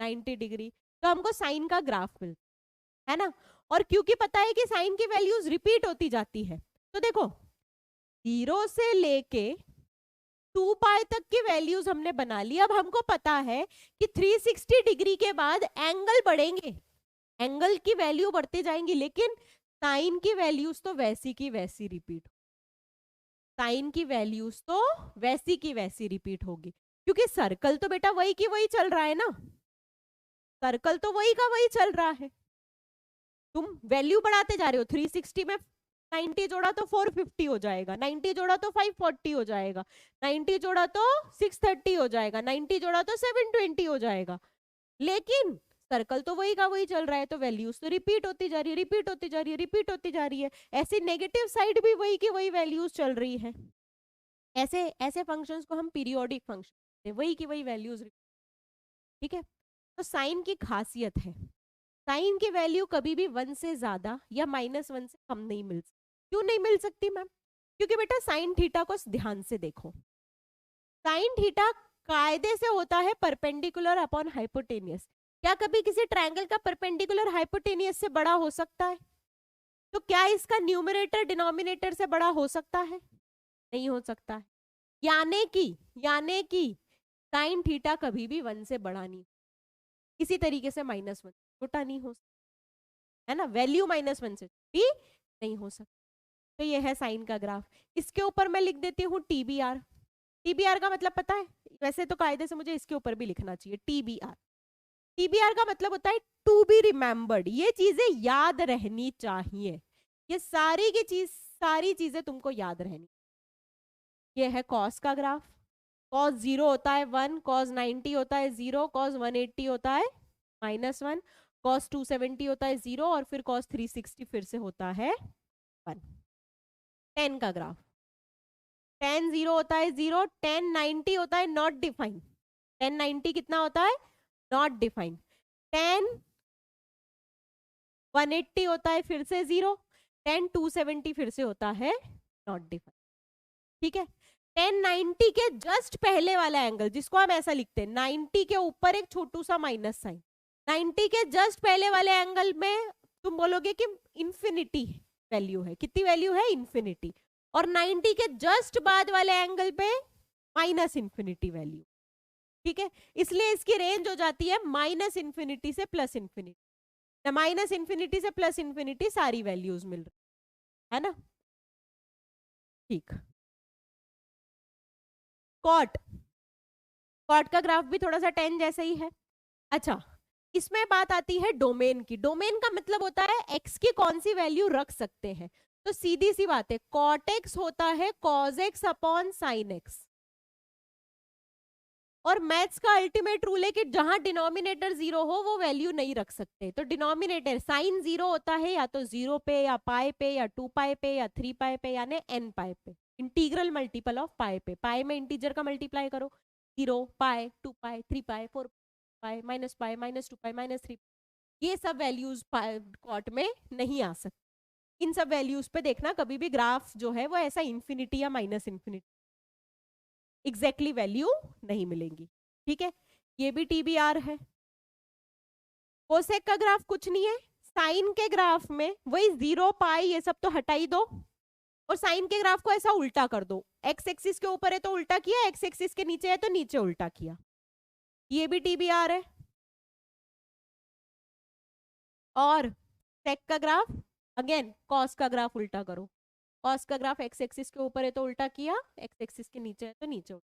90 डिग्री। तो हमको साइन का ग्राफ मिलता है ना। और क्योंकि पता है कि साइन की वैल्यूज रिपीट होती जाती है, तो देखो 0 से लेके 2 पाई तक की वैल्यूज हमने बना ली। अब हमको पता है कि 360 डिग्री के बाद एंगल बढ़ेंगे, एंगल की वैल्यू बढ़ते जाएंगी, लेकिन साइन की वैल्यूज तो वैसी की वैसी रिपीट, साइन की वैल्यूज तो वैसी की वैसी रिपीट होगी, क्योंकि सर्कल तो बेटा वही की वही चल रहा है ना, सर्कल तो वही का वही चल रहा है। तुम वैल्यू बढ़ाते जा रहे हो, 360 में 90 जोड़ा तो 450 हो जाएगा, 90 जोड़ा तो 540 हो जाएगा, 90 जोड़ा तो 630 हो जाएगा, 90 जोड़ा तो 720 हो जाएगा, लेकिन सर्कल तो वही का वही चल रहा है, तो वैल्यूज तो रिपीट होती जा रही है, रिपीट होती जा रही है, रिपीट होती जा रही है। ऐसे नेगेटिव साइड भी वही की वही वैल्यूज चल रही है। ऐसे ऐसे फंक्शंस को हम पीरियोडिक फंक्शन, वही की वही वैल्यूज। ठीक है, तो साइन की खासियत है, साइन की वैल्यू कभी भी 1 से ज्यादा या -1 से कम नहीं मिल सकती। क्यों नहीं मिल सकती मैम, क्योंकि बेटा साइन थीटा को ध्यान से देखो, साइन थीटा कायदे से होता है परपेंडिकुलर अपॉन हाइपोटेनियस। क्या कभी किसी ट्रायंगल का परपेंडिकुलर हाइपोटेनियस से बड़ा हो सकता है? तो क्या इसका न्यूमरेटर डिनोमिनेटर से बड़ा हो सकता है? नहीं हो सकता है। यानी कि साइन थीटा कभी भी 1 से बड़ा नहीं, इसी तरीके से -1 छोटा नहीं हो सकता है ना, वैल्यू -1 से भी नहीं हो सकता। तो ये है साइन का ग्राफ। इसके ऊपर मैं लिख देती हूँ TBR। TBR का मतलब पता है, वैसे तो कायदे से मुझे इसके ऊपर भी लिखना चाहिए TBR। TBR का मतलब होता है टू बी रिमेम्बर्ड, ये चीजें याद रहनी चाहिए, ये सारी चीजें तुमको याद रहनी। ये है कॉस का ग्राफ, कॉस 0 होता है 1, कॉस 90 होता है 0, कॉस 180 होता है -1, कॉस 270 होता है 0, और फिर कॉस 360 फिर से होता है 1। tan का ग्राफ, tan 0 होता है 0, tan 90 होता है नॉट डिफाइंड, tan 90 कितना होता है, नॉट डिफाइंड, tan 180 होता है फिर से 0, tan 270 फिर से होता है नॉट डिफाइंड। ठीक है, tan 90 के जस्ट पहले वाला एंगल जिसको हम ऐसा लिखते हैं, 90 के ऊपर एक छोटू सा माइनस साइन, 90 के जस्ट पहले वाले एंगल में तुम बोलोगे कि इंफिनिटी वैल्यू है, कितनी वैल्यू है, इंफिनिटी। और 90 के जस्ट बाद वाले एंगल पे माइनस इंफिनिटी वैल्यू, ठीक है। इसलिए इसकी रेंज हो जाती है माइनस इंफिनिटी से प्लस इंफिनिटी, माइनस इंफिनिटी से प्लस इंफिनिटी सारी वैल्यूज मिल रही है ना, ठीक। कॉट, कॉट का ग्राफ भी थोड़ा सा टेन जैसा ही है। अच्छा, इसमें बात आती है डोमेन की। डोमेन का मतलब होता है एक्स की कौन सी वैल्यू रख सकते हैं। तो सीधी सी बात है, कॉट एक्स होता है cos x upon sine x. और मैथ्स का अल्टीमेट रूल है कि जहां डिनोमिनेटर जीरो हो वो वैल्यू नहीं रख सकते। तो डिनोमिनेटर साइन जीरो होता है या तो जीरो पे या पाई पे या 2 पाई पे या 3 पाई पे यानी n पाई पे, इंटीग्रल मल्टीपल ऑफ पाई पे। पाई में इंटीजर का मल्टीप्लाई करो, 0 पाई 2 पाई 3 पाई 4 पाई माइनस 2 पाई माइनस 3, ये सब वैल्यूज कॉट में नहीं आ सकती। इन सब वैल्यूज पे देखना कभी भी ग्राफ जो है वो ऐसा इंफिनिटी या माइनस इंफिनिटी एग्जैक्टली वैल्यू नहीं मिलेंगी, ठीक है। ये भी टीबीआर है। कोसेक का ग्राफ कुछ नहीं है, साइन के ग्राफ में वही 0 पाई ये सब तो हटा ही दो, और साइन के ग्राफ को ऐसा उल्टा कर दो। एक्स एक्सिस के ऊपर है तो उल्टा किया, एक्स एक्सिस के नीचे है तो नीचे उल्टा किया, ये भी टीबीआर है। और सेक का ग्राफ अगेन कॉस का ग्राफ उल्टा करो, कॉस का ग्राफ एक्स एक्सिस के ऊपर है तो उल्टा किया, एक्स एक्सिस के नीचे है तो नीचे उल्टा,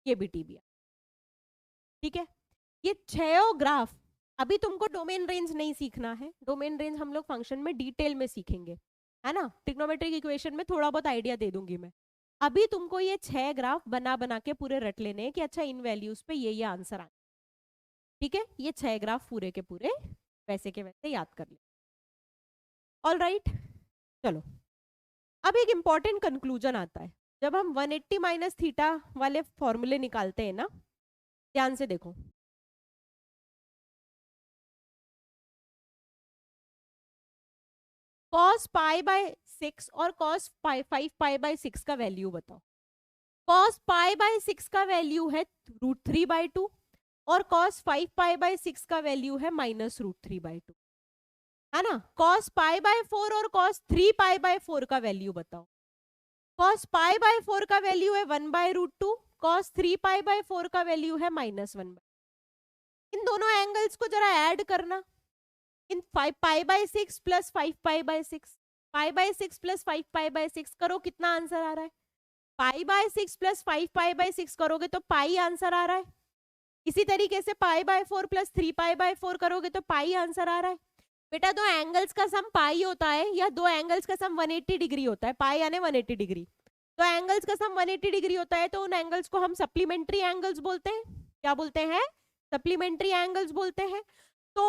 ये भी टीबीआर, ठीक है। ये छह ग्राफ, अभी तुमको डोमेन रेंज नहीं सीखना है, डोमेन रेंज हम लोग फंक्शन में डिटेल में सीखेंगे, है ना। ट्रिग्नोमेट्रिक इक्वेशन में थोड़ा बहुत आइडिया दे दूंगी मैं। अभी तुमको ये 6 ग्राफ बना बना के पूरे रट लेने हैं कि अच्छा इन वैल्यूज पे ये आंसर आना, ठीक है। ये 6 ग्राफ पूरे के पूरे वैसे के वैसे याद कर ले। ऑल राइट, चलो अब एक इंपॉर्टेंट कंक्लूजन आता है जब हम 180 माइनस थीटा वाले फॉर्मूले निकालते हैं ना, ध्यान से देखो। कॉस पाई बाय 6 और कॉस 5 पाई बाय 6 का वैल्यू बताओ। कॉस पाई बाय 6 का वैल्यू है √3/2 और कॉस 5 पाई बाय 6 का वैल्यू है -√3/2, है ना। कॉस पाई बाय 4 और कॉस 3 पाई बाय 4 का वैल्यू बताओ। कॉस पाई बाय 4 का वैल्यू है 1/√2, कॉस 3 पाई बाय 4 का वैल्यू है -1। इन दोनों एंगल्स को जरा ऐड करना, इन 5 pi by 6 plus 5 pi by 6, pi by 6 plus 5 pi by 6 करो, कितना आंसर आ रहा है। Pi by 6 plus 5 pi by 6 करोगे तो पाई आंसर आ रहा है। इसी तरीके से पाई बाय 4 प्लस 3 पाई बाय 4 करोगे तो पाई आंसर आ रहा है। बेटा दो एंगल्स का सम पाई होता है या दो एंगल्स का सम 180 डिग्री होता है, पाई यानी 180 डिग्री। तो एंगल्स का सम 180 डिग्री होता है तो उन एंगल्स को हम सप्लीमेंट्री एंगल्स बोलते हैं। क्या बोलते हैं? सप्लीमेंट्री एंगल्स बोलते हैं। तो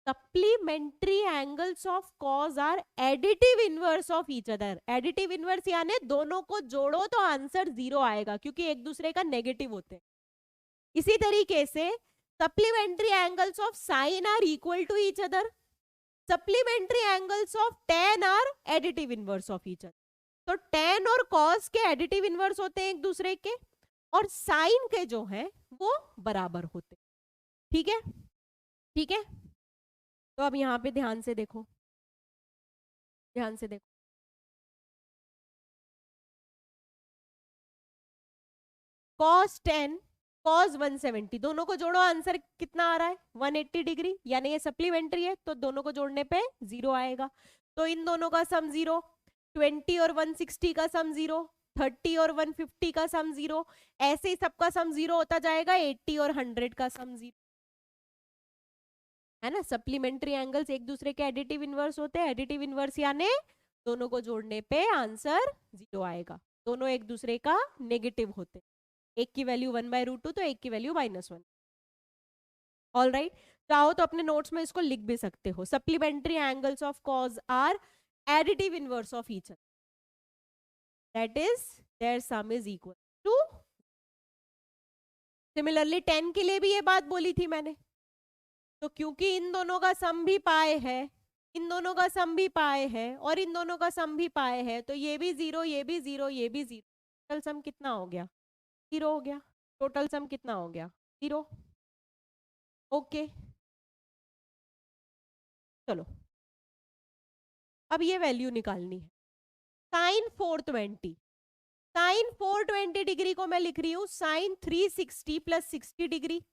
supplementary angles of cos are additive inverse of each other. Additive inverse यानी दोनों को जोड़ो तो आंसर 0 आएगा क्योंकि एक दूसरे का नेगेटिव होते हैं। इसी तरीके से supplementary angles of sine are equal to each other, supplementary angles of tan are additive inverse of each other. तो टेन और कॉस के एडिटिव इनवर्स होते हैं एक दूसरे के, और साइन के जो है वो बराबर होते हैं, ठीक है। ठीक है, तो अब यहां पे ध्यान से देखो, ध्यान से देखो। cos 10 cos 170 दोनों को जोड़ो, आंसर कितना आ रहा है 180 डिग्री, यानी ये सप्लीमेंट्री है तो दोनों को जोड़ने पे 0 आएगा। तो इन दोनों का सम 0, 20 और 160 का सम 0, 30 और 150 का सम 0, ऐसे ही सबका सम 0 होता जाएगा, 80 और 100 का सम 0, है ना। सप्लीमेंट्री एंगल्स एक दूसरे के एडिटिव इनवर्स होते हैं। एडिटिव इनवर्स यानी दोनों को जोड़ने पे आंसर 0 आएगा, दोनों एक दूसरे का नेगेटिव होते हैं। एक की वैल्यू 1/√2 तो एक की वैल्यू -1। ऑल राइट, चाहो तो अपने नोट्स में इसको लिख भी सकते हो। Supplementary angles of cos are additive inverse of each other, that is their sum is equal to. Similarly 10 के लिए भी ये बात बोली थी मैंने। तो क्योंकि इन दोनों का सम भी पाए है, इन दोनों का सम भी पाए है और इन दोनों का सम भी पाए है, तो ये भी 0, ये भी 0, ये भी 0, टोटल सम कितना हो गया? 0 हो गया। टोटल सम कितना हो गया? 0। ओके, चलो अब ये वैल्यू निकालनी है। साइन 420, साइन 420 डिग्री को मैं लिख रही हूं sine 360 plus 60 degree.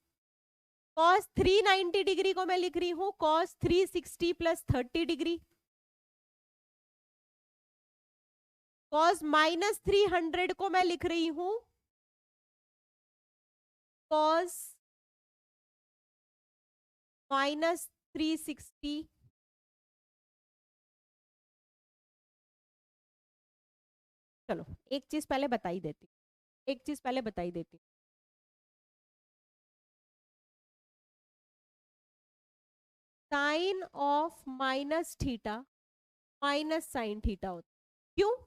Cos 390 degree को मैं लिख रही हूं cos 360 plus 30 degree. Cos minus 300 को मैं लिख रही हूं कॉस माइनस 360 चलो एक चीज पहले बताई देती, एक चीज पहले बताई देती। Sine of minus theta minus sine theta होता है। क्यों?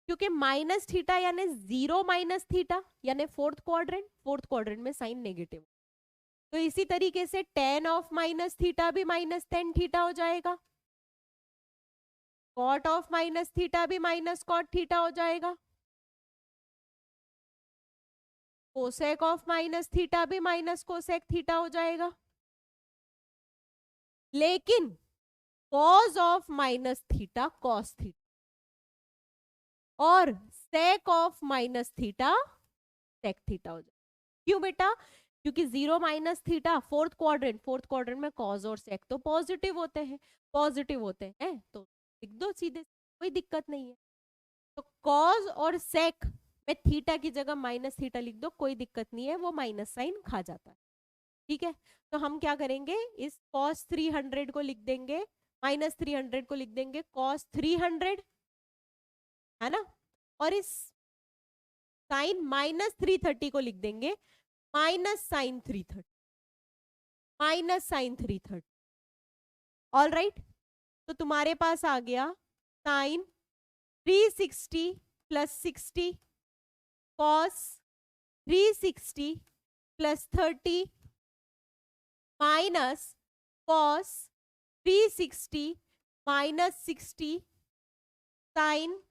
क्योंकि माइनस थीटा यानी 0 माइनस थीटा यानी फोर्थ क्वाड्रेंट में साइन नेगेटिव। तो इसी तरीके से टेन ऑफ माइनस थीटा भी माइनस टेन थीटा हो जाएगा, कॉट ऑफ माइनस थीटा भी माइनस कॉट थीटा हो जाएगा, कोसेक ऑफ माइनस थीटा भी माइनस कोसेक थीटा हो जाएगा। लेकिन cos of minus theta cos theta और sake of minus theta sec theta हो जाएगा। क्यों बेटा? क्योंकि 0 माइनस थीटा फोर्थ क्वाड्रेंट में कॉज और सेक तो पॉजिटिव होते हैं, पॉजिटिव होते हैं तो लिख दो सीधे, कोई दिक्कत नहीं है। तो कॉज और सेक में थीटा की जगह माइनस थीटा लिख दो, कोई दिक्कत नहीं है, वो माइनस साइन खा जाता है। ठीक है, तो हम क्या करेंगे, इस कॉस 300 को लिख देंगे, माइनस 300 को लिख देंगे कॉस 300, है ना, और इस साइन माइनस 330 को लिख देंगे minus sine 330, minus sine 330। All right, तो तुम्हारे पास आ गया sine 360 plus 60 cos 360 plus 30 minus cos 360 minus 60 sine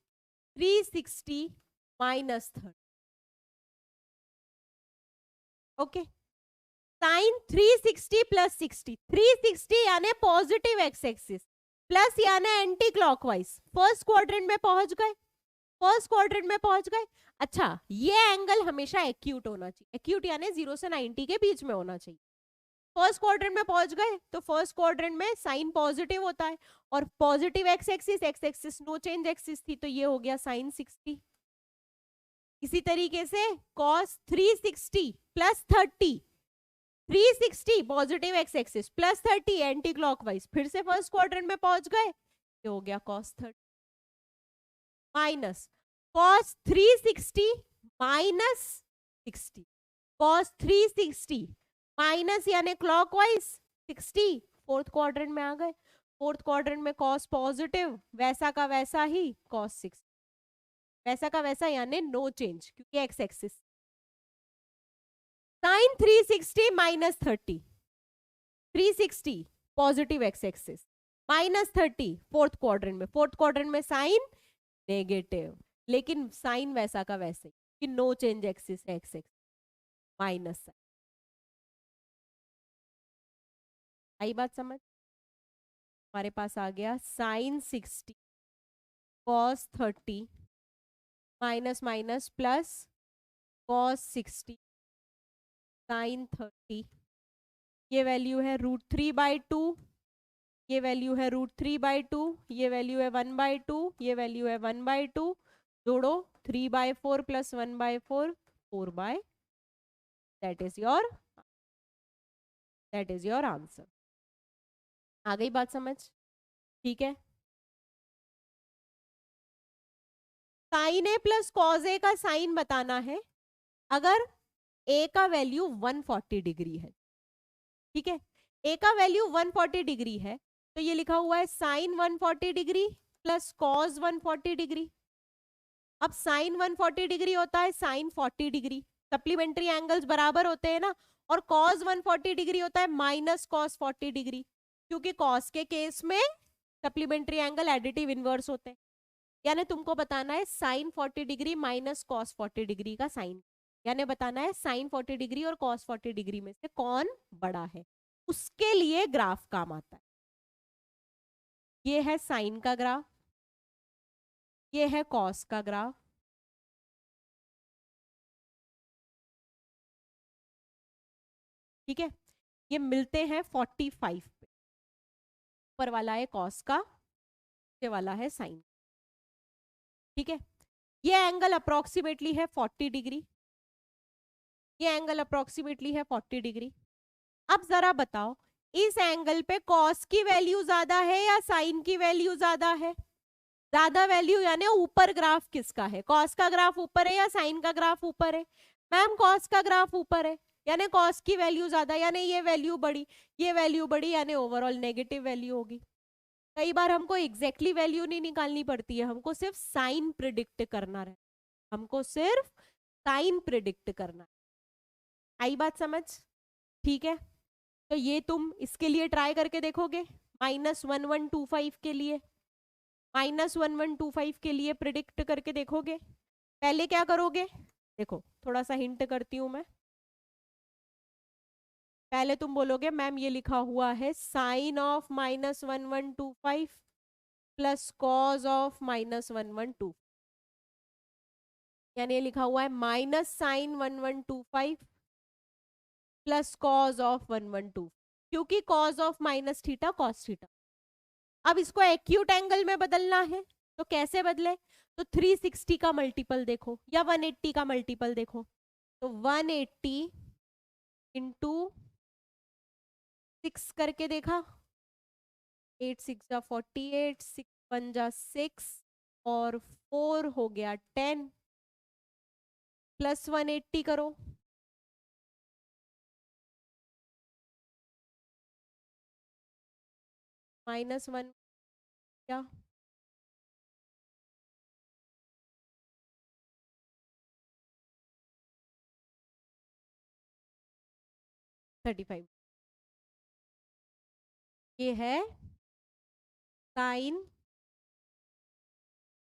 360 minus 30। Okay, sine 360 plus 60, 360 यानी पॉजिटिव एक्स एक्सिस प्लस यानी एंटी क्लॉकवाइज, फर्स्ट क्वाड्रेंट में पहुंच गए, फर्स्ट क्वाड्रेंट में पहुंच गए। अच्छा, ये एंगल हमेशा एक्यूट होना चाहिए, एक्यूट यानी 0 से 90 के बीच में होना चाहिए। फर्स्ट क्वाड्रेंट में पहुंच गए तो फर्स्ट क्वाड्रेंट में साइन पॉजिटिव होता है और positive x axis no change axis थी, तो ये हो गया साइन 60। इसी तरीके से cos 360 plus 30, 360 positive x axis plus 30 anti clockwise, फिर से फर्स्ट क्वाड्रेंट में पहुंच गए, ये हो गया cos 30 minus cos 360 minus 60, cos 360 minus यानी क्लॉकवाइज 60, फोर्थ क्वाड्रेंट में आ गए, फोर्थ क्वाड्रेंट में कॉस पॉजिटिव वैसा का वैसा ही कॉस 60, वैसा का वैसा यानी नो चेंज क्योंकि x axis. Sine 360 minus 30, 360 positive x axis minus 30 fourth quadrant में साइन नेगेटिव, लेकिन साइन वैसा का वैसे कि no change axis x axis minus sine. आई बात समझ? हमारे पास आ गया sine 60 cos 30 minus minus plus cos 60 sine 30, ये वैल्यू है √3/2, ये वैल्यू है √3/2, ये वैल्यू है 1/2, ये वैल्यू है 1/2, जोड़ो 3/4 plus 1/4 4/, that is your answer. आ गई बात समझ? ठीक है, sine A plus cos a का साइन बताना है अगर ए का वैल्यू 140 डिग्री है। ठीक है, ए का वैल्यू 140 डिग्री है तो ये लिखा हुआ है sine 140 degree plus cos 140 degree. अब साइन 140 डिग्री होता है साइन 40 डिग्री, सप्लीमेंट्री एंगल्स बराबर होते हैं ना, और कॉज 140 डिग्री होता है माइनस कॉस 40 डिग्री, क्योंकि कॉस के केस में सप्लीमेंट्री एंगल एडिटिव इनवर्स होते हैं। यानी तुमको बताना है sine 40 degree minus cos 40 degree का साइन, यानी बताना है साइन 40 डिग्री और कॉस 40 डिग्री में से कौन बड़ा है, उसके लिए ग्राफ काम आता है। ये है साइन का ग्राफ, ये है कॉस का ग्राफ, ठीक है। ये मिलते हैं 45 पे, ऊपर वाला है कॉस का, नीचे वाला है साइन, ठीक है। ये एंगल अप्रोक्सीमेटली है 40 डिग्री, ये एंगल अप्रोक्सीमेटली है 40 डिग्री। अब जरा बताओ इस एंगल पे कॉस की वैल्यू ज्यादा है या साइन की वैल्यू ज्यादा है? ज्यादा वैल्यू यानी ऊपर ग्राफ किसका है, कॉस का ग्राफ ऊपर है या साइन का ग्राफ ऊपर है? मैम कॉस का ग्राफ ऊपर है, यानी कॉस की वैल्यू ज्यादा, यानी ये वैल्यू बड़ी, ये वैल्यू बड़ी, यानी ओवरऑल नेगेटिव वैल्यू होगी। कई बार हमको एग्जैक्टली वैल्यू नहीं निकालनी पड़ती है, हमको सिर्फ साइन प्रिडिक्ट करना है, हमको सिर्फ साइन प्रिडिक्ट करना है। आई बात समझ? ठीक है, तो ये तुम इसके लिए ट्राई करके देखोगे, -1125 के लिए, -1125 के लिए प्रिडिक्ट करके देखोगे। पहले क्या करोगे, देखो थोड़ा सा हिंट करती हूं मैं। पहले तुम बोलोगे मैम ये लिखा हुआ है sine of -1125 plus cos of -1125, यानी ये लिखा हुआ है -sin1125 प्लस कॉज ऑफ 112, क्योंकि cause of minus theta cos theta. अब इसको एक्यूट एंगल में बदलना है, तो कैसे बदले? तो 360 का मल्टीपल देखो या 180 का मल्टीपल देखो, तो 180 इंटू 6 करके देखा, 8 6 जा 48, 6 1 जा 6 और 4 हो गया 10, प्लस 180 करो, -1 क्या 35, ये है साइन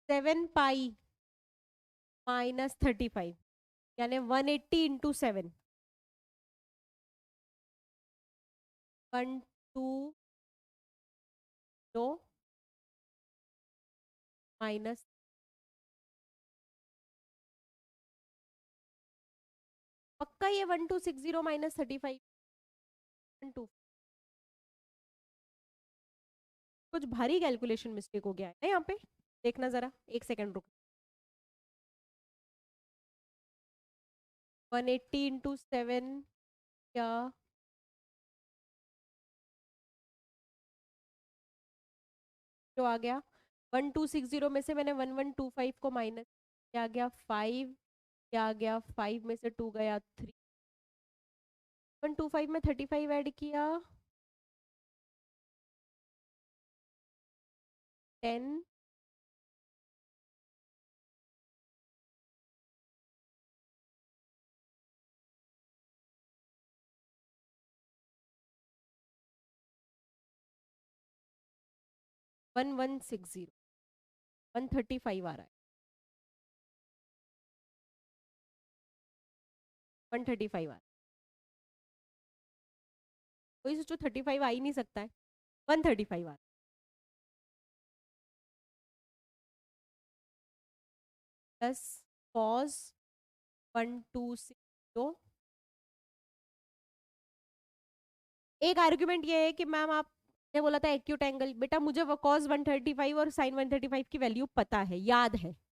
7 पाई -35, यानी 180 इंटू 7, 1 2 2 माइनस, पक्का ये 1260 -35 2, कुछ भारी कैलकुलेशन मिस्टेक हो गया है ना यहाँ पे, देखना जरा, एक सेकंड रुक। 180 इंटू 7 क्या, जो आ गया 1260 में से मैंने 1125 को माइनस, क्या आ गया 5, क्या आ गया 5 में से 2 गया 3, 125 में 35 ऐड किया 10, वन 160, 135 आ रहा है, 135 आ रहा है, कोई सोचो 35 आ ही नहीं सकता है, 135 आ रहा है, प्लस कॉस 1260। एक आर्ग्यूमेंट ये है कि मैम आपने बोला था एक्यूट एंगल, बेटा मुझे वो कॉस 135 और साइन 135 की वैल्यू पता है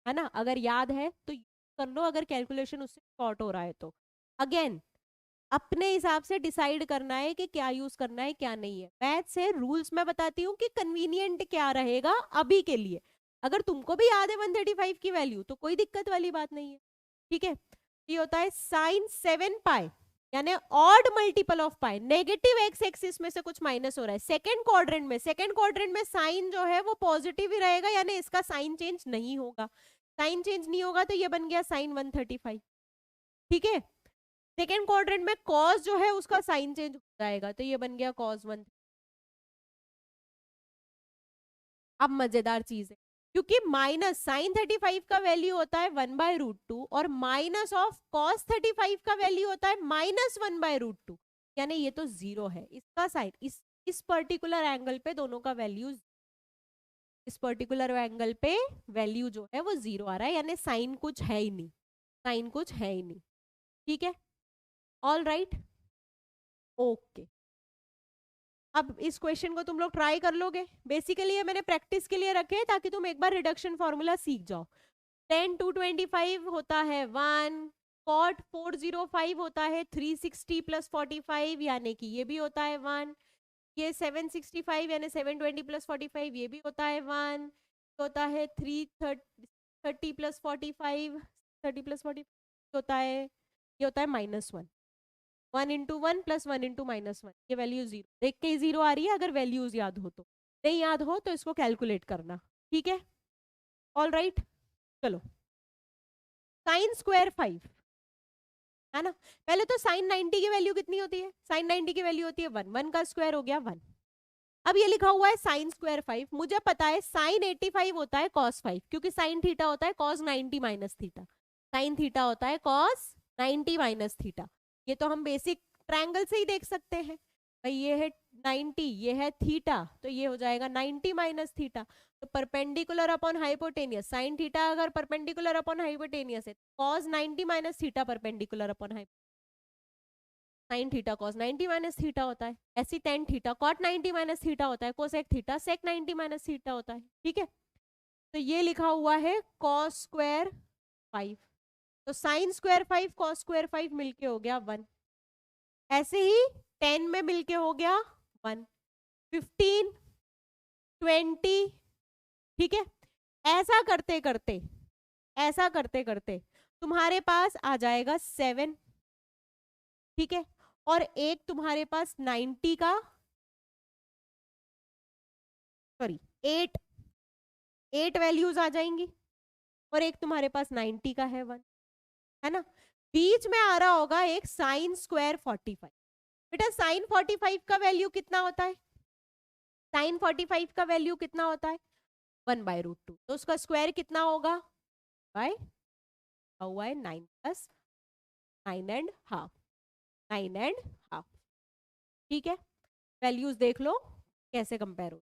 ना, अगर याद है तो कर लो, अगर कैलकुलेशन उससे शॉर्ट हो रहा है तो अगेन अपने हिसाब से डिसाइड करना है कि क्या यूज करना है क्या नहीं है। मैथ से रूल्स मैं बताती हूँ कि कन्वीनियंट क्या रहेगा अभी के लिए, अगर तुमको भी याद है 135 की वैल्यू तो कोई दिक्कत वाली बात नहीं है, ठीक है। ये होता है साइन 7 पाई, यानी odd multiple of pi, negative x axis में से कुछ माइनस हो रहा है सेकंड क्वाड्रेंट में, सेकंड क्वाड्रेंट में साइन जो है वो पॉजिटिव ही रहेगा, यानी इसका साइन चेंज नहीं होगा, साइन चेंज नहीं होगा तो ये बन गया साइन 135, ठीक है। सेकेंड क्वाड्रेंट में कॉस जो है उसका साइन चेंज हो जाएगा, तो ये बन गया कॉस 1। अब मजेदार चीज है, क्योंकि माइनस साइन 35 का वैल्यू होता है 1/√2 और माइनस ऑफ कॉस 35 का वैल्यू होता है -1/√2, यानी ये तो जीरो है, इसका साइन इस पर्टिकुलर एंगल पे दोनों का वैल्यू, इस पर्टिकुलर एंगल पे वैल्यू जो है वो 0 आ रहा है, यानी साइन कुछ है ही नहीं, साइन कुछ है ही नहीं। ठीक है, ऑल राइट, ओके। अब इस क्वेश्चन को तुम लोग ट्राई कर लोगे। बेसिकली ये मैंने प्रैक्टिस के लिए रखे हैं ताकि तुम एक बार रिडक्शन फॉर्मूला सीख जाओ। 10 to 25 होता है 1, cot 405 होता है 360 प्लस 45, यानी कि ये भी होता है 1। ये 765 यानी 720 प्लस 45, ये भी होता है 1। होता है 330 प्लस 45, 30 प्लस 40 होता है, ये होता है -1। 1 इंटू 1 प्लस 1 इंटू -1, ये वैल्यू 0 देख के ही 0 आ रही है। अगर वैल्यूज याद हो तो, नहीं याद हो तो इसको कैलकुलेट करना। ठीक है, ऑल राइट, चलो। साइन स्क्वायर 5 है ना। पहले तो साइन 90 की वैल्यू कितनी होती है? साइन 90 की वैल्यू होती है 1, 1 का स्क्वायर हो गया 1। अब ये लिखा हुआ है साइन स्क्वायर 5, मुझे पता है साइन 85 होता है कॉस 5, क्योंकि साइन थीटा होता है cos 90 minus theta. Sign theta होता है कॉस 90 माइनस थीटा। ये तो हम बेसिक ट्रायंगल से ही देख सकते हैं भाई। ये है 90, ये है थीटा, तो ये हो जाएगा 90 माइनस थीटा। तो perpendicular upon hypotenuse, sine theta अगर परपेंडिकुलर अपॉन हाइपोटेनियस है, cos 90 minus theta perpendicular upon hypotenuse, sine theta cos 90 minus theta होता है। ऐसी tan theta cot 90 minus theta होता है, cosec theta sec 90 minus theta होता है। ठीक है, तो ये लिखा हुआ है कॉस स्क्वायर 5, तो साइन स्क्वायर 5 कॉस स्क्वायर 5 मिलके हो गया 1। ऐसे ही 10 में मिलके हो गया 1, 15, 20। ठीक है, ऐसा करते करते, ऐसा करते करते तुम्हारे पास आ जाएगा 7। ठीक है, और एक तुम्हारे पास 90 का, सॉरी 8 वैल्यूज आ जाएंगी, और एक तुम्हारे पास 90 का है 1, है ना। बीच में आ रहा होगा एक साइन स्क्वायर 45। बेटा साइन 45 का वैल्यू कितना होता है? साइन 45 का वैल्यू कितना होता है? 1/√2, तो उसका स्क्वायर कितना होगा? बाय हुआ है 9 प्लस 9.5, 9.5। ठीक है, वैल्यूज देख लो कैसे कंपेयर हो।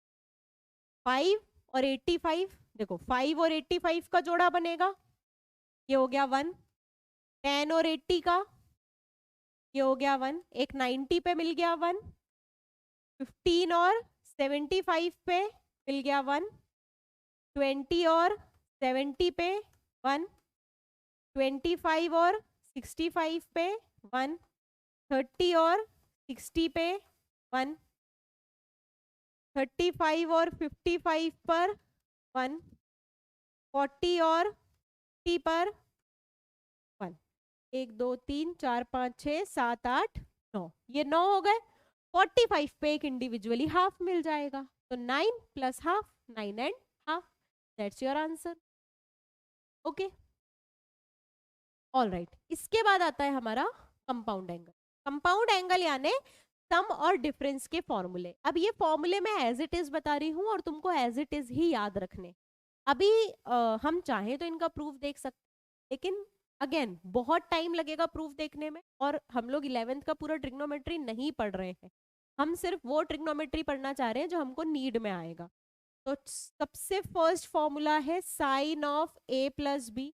5 और 85, देखो 5 और 85 का जोड़ा बनेगा, ये हो गया 1। 10 और 80 का, ये हो गया 1। एक 90 पे मिल गया 1। 15 और 75 पे मिल गया 1। 20 और 70 पे 1। 25 और 65 पे 1। 30 और 60 पे 1। 35 और 55 पर 1। 40 और 50 पर 1। 1 2 3 4 5 6 7 8 9, ये 9 हो गए। 45 पे एक इंडिविजुअली हाफ मिल जाएगा, तो 9 plus half 9.5, that's your answer. Okay, all right. इसके बाद आता है हमारा कंपाउंड एंगल। कंपाउंड एंगल यानी सम और डिफरेंस के फॉर्मूले। अब ये फॉर्मूले मैं एज इट इज बता रही हूँ और तुमको एज इट इज ही याद रखने। अभी हम चाहें तो इनका प्रूफ देख सकते, लेकिन अगेन बहुत टाइम लगेगा प्रूफ देखने में, और हम लोग 11th का पूरा ट्रिग्नोमेट्री नहीं पढ़ रहे हैं। हम सिर्फ वो ट्रिग्नोमेट्री पढ़ना चाह रहे हैं जो हमको नीड में आएगा। तो सबसे फर्स्ट फॉर्मूला है sine of a plus B,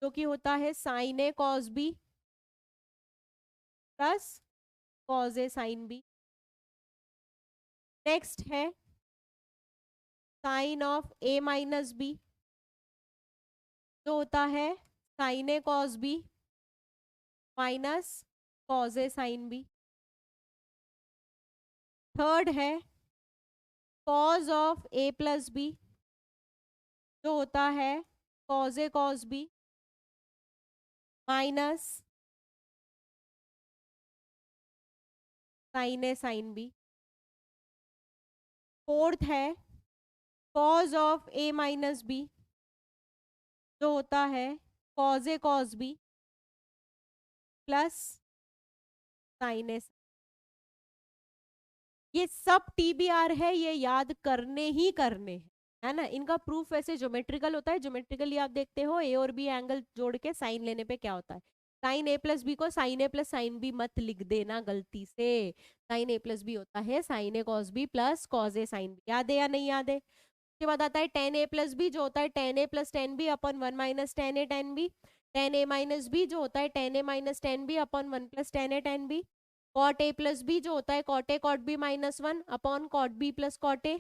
जो कि होता है साइन ए कॉस बी प्लस कॉस ए साइन बी। नेक्स्ट है sine of a minus B, जो होता है साइन ए कॉस बी माइनस कॉस ए साइन बी। थर्ड है cos of a plus B, जो होता है cos A cos B minus sine A sine B. Fourth है cos of a minus B, जो होता है कॉस ए कॉस बी प्लस साइन ए। ये सब TBR है, ये याद करने ही करने हैं, है ना। इनका प्रूफ वैसे ज्योमेट्रिकल होता है, ज्योमेट्रिकली आप देखते हो ए और बी एंगल जोड़ के साइन लेने पे क्या होता है। साइन ए प्लस बी को साइन ए प्लस साइन बी मत लिख देना गलती से। साइन ए प्लस बी होता है साइन ए कॉस बी प्लस कॉस ए साइन बी, याद है या नहीं याद है? उसके बाद आता है टेन ए प्लस बी, जो होता है tan A plus tan b upon one minus tan a tan b. Tan a minus B, जो होता है tan a minus tan b upon one plus tan a tan b. Cot A plus B, जो होता है cot A cot b minus one upon cot b plus cot A.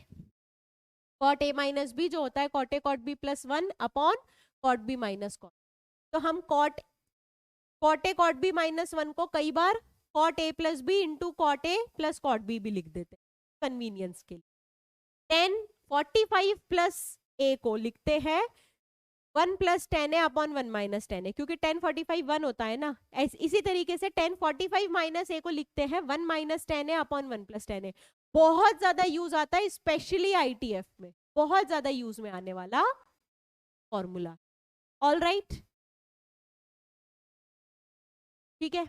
Cot a minus B, जो होता है cot ए cot b plus one upon cot b minus cot. तो हम cot ए cot b minus one को कई बार cot ए plus B into cot ए plus cot b भी लिख देते हैं कन्वीनियंस के लिए। टेन 45 प्लस ए को लिखते हैं वन प्लस टेन ए अपॉन वन माइनस टेन ए, क्योंकि 1045 वन होता है ना। इसी तरीके से 1045 माइनस ए को लिखते हैं वन माइनस टेन ए अपॉन वन प्लस टेन ए। बहुत ज्यादा यूज आता है स्पेशली आईटीएफ में, बहुत ज्यादा यूज में आने वाला फॉर्मूला। ऑल राइट, ठीक है।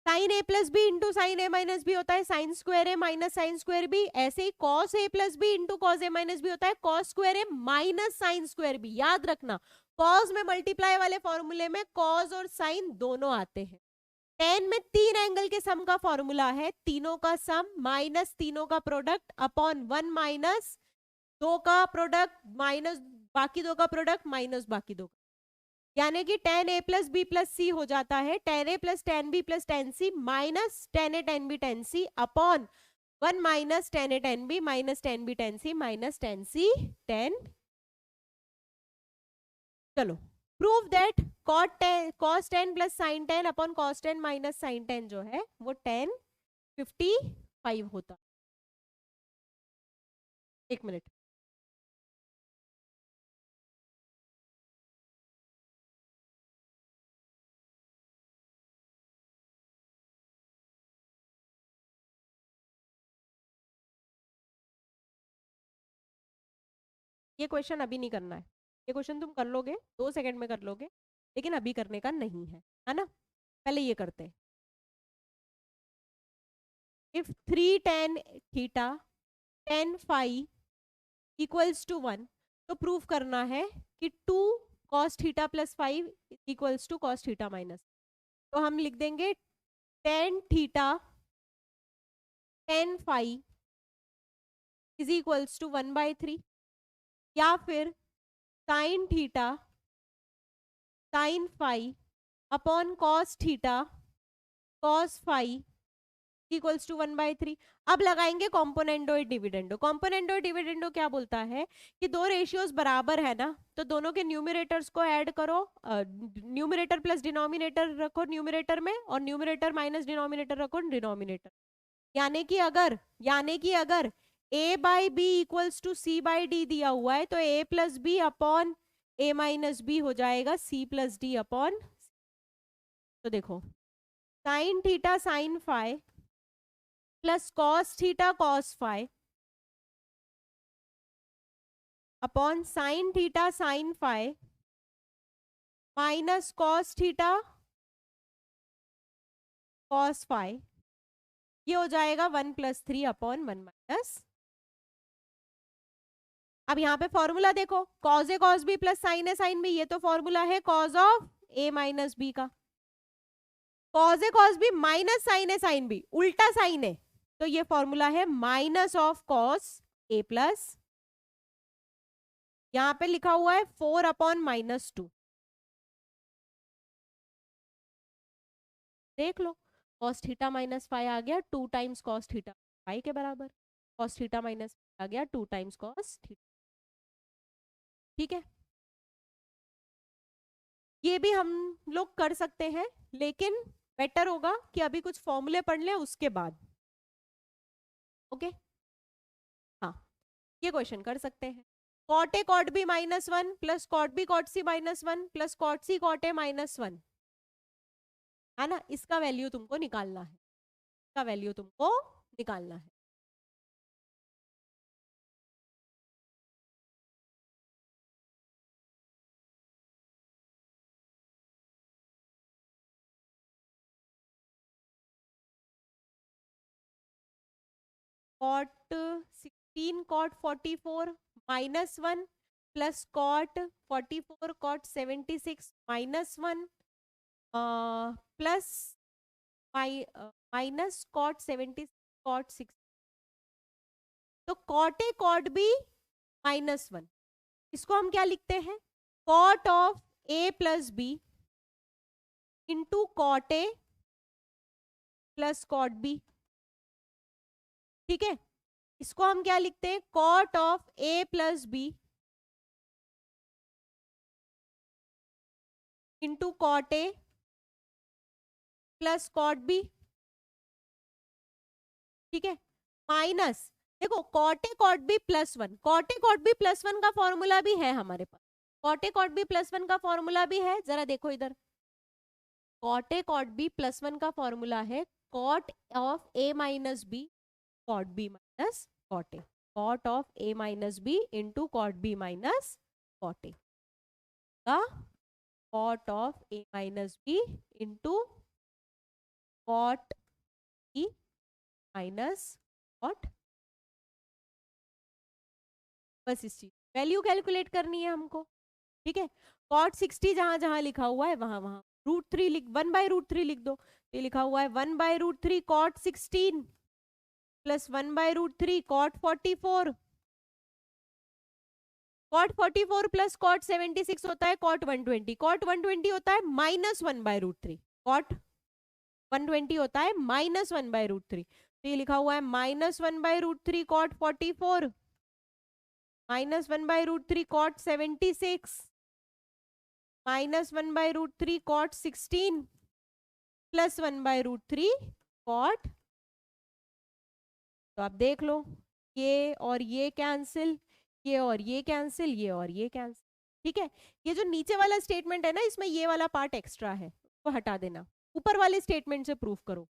Sine A plus B into sine A minus B होता है साइन स्क्वायर ए माइनस साइन स्क्वायर बी। ऐसे ही cos A plus B into cos A minus B होता है कॉस स्क्वायर ए माइनस साइन स्क्वायर बी। याद रखना, cos में multiply वाले फॉर्मूले में कॉस और साइन दोनों आते हैं। टेन में तीन एंगल के सम का फॉर्मूला है, तीनों का सम माइनस तीनों का प्रोडक्ट अपॉन वन माइनस दो का प्रोडक्ट माइनस बाकी दो का प्रोडक्ट माइनस बाकी दो का, यानी कि टेन ए प्लस बी प्लस सी हो जाता है tan A plus tan b plus tan c minus tan a tan b tan c upon one minus tan a tan b minus tan b tan c minus tan c tan. चलो, prove that cos 10 plus sine 10 upon cos 10 minus sine 10 जो है वो 1055 होता। एक minute, ये question अभी नहीं करना है, ये क्वेश्चन तुम कर लोगे 2 सेकंड में कर लोगे, लेकिन अभी करने का नहीं है ना। पहले ये करते हैं। If 3 tan theta tan phi equals to 1, तो प्रूफ करना है कि 2 cos theta plus five equals to cos theta minus. तो हम लिख देंगे tan theta tan phi is equals to 1/3, या फिर sine theta sine phi upon cos theta cos phi equals to 1/3। अब लगाएंगे कॉम्पोनेंडो डिविडेंडो। कॉम्पोनेंडो डिविडेंडो क्या बोलता है कि दो रेशियोज बराबर है ना, तो दोनों के न्यूमरेटर्स को ऐड करो, न्यूमरेटर प्लस डिनोमिनेटर रखो न्यूमरेटर में, और न्यूमरेटर माइनस डिनोमिनेटर रखो डिनोमिनेटर। यानी कि अगर a by B equals to C by D दिया हुआ है, तो a plus B upon a minus B हो जाएगा c प्लस डी अपॉन। तो देखो, sine theta sine phi plus cos theta cos phi upon sine theta sine phi minus cos theta cos phi, ये हो जाएगा 1+3 अपॉन 1 - अब यहाँ पे फॉर्मूला देखो, cos A cos B plus sine A sine B, ये तो फॉर्मूला है cos of A minus B का। Cos A cos B minus sine A sine B, उल्टा साइन है, तो ये फॉर्मूला है minus of cos A plus, यहां पे लिखा हुआ है 4 अपॉन -2। देख लो, कॉस थीटा माइनस फाइव आ गया 2 टाइम्स कॉस थीटा फाइव के बराबर, कॉस थीटा माइनस आ गया 2 टाइम्स कॉस थीटा। ठीक है, ये भी हम लोग कर सकते हैं, लेकिन बेटर होगा कि अभी कुछ फॉर्मूले पढ़ लें उसके बाद। ओके, हाँ, ये क्वेश्चन कर सकते हैं। Cot A cot B -1 plus cot B cot C -1 plus cot C cot A -1 है ना, इसका वैल्यू तुमको निकालना है, इसका वैल्यू तुमको निकालना है। Cot 16 cot 44 -1 plus cot 44 cot 76 -1 plus minus cot 70 cot 6। तो कॉट ए कॉट बी -1। इसको हम क्या लिखते हैं, cot of A plus B into cot A plus cot B. ठीक है, इसको हम क्या लिखते हैं, cot of A plus B into cot A plus cot B. ठीक है, माइनस, देखो कॉट ए कॉट बी +1, कॉट ए कॉट बी +1 का फॉर्मूला भी है हमारे पास, कॉट ए कॉट बी +1 का फॉर्मूला भी है, जरा देखो इधर, कॉट ए कॉट बी +1 का फॉर्मूला है cot of A minus b cot b minus cot A, cot of A minus B into cot b minus cot a का cot of A minus B into cot e minus cot. बस इस चीज value calculate करनी है हमको। ठीक है, cot 60 जहां जहां लिखा हुआ है वहां वहां √3 लिख, 1/√3 लिख दो। ये लिखा हुआ है 1/√3 cot 16 plus 1/√3 cot 44, cot 44 plus cot 76 होता है कॉट 120, कॉट 120 होता है -1/√3, कॉट 120 होता है -1/√3। तो ये लिखा हुआ है -1/√3 cot 44 -1/√3 cot 76 -1/√3 cot 16 plus 1/√3 cot. तो आप देख लो, ये और ये कैंसिल, ये और ये कैंसिल, ये और ये कैंसिल। ठीक है, ये जो नीचे वाला स्टेटमेंट है ना, इसमें ये वाला पार्ट एक्स्ट्रा है, वो हटा देना, ऊपर वाले स्टेटमेंट से प्रूफ करो,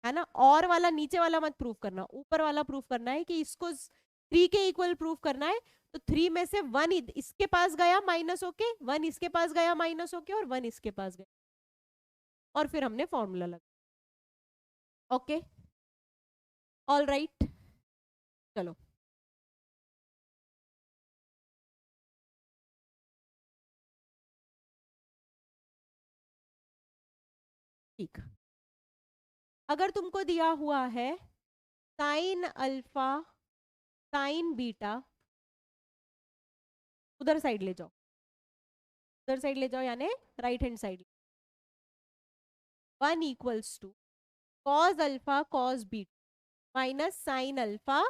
है ना, और वाला नीचे वाला मत प्रूफ करना, ऊपर वाला प्रूफ करना है कि इसको 3 के इक्वल प्रूफ करना है। तो 3 में से 1 इसके पास गया माइनस होके, 1 इसके पास गया माइनस होके, और 1 इसके पास गया, और फिर हमने फॉर्मूला लगा। ओके, ऑल राइट, चलो ठीक। अगर तुमको दिया हुआ है साइन अल्फा साइन बीटा, उधर साइड ले जाओ, उधर साइड ले जाओ, यानी right hand side, 1 = cos alpha cos beta minus sine alpha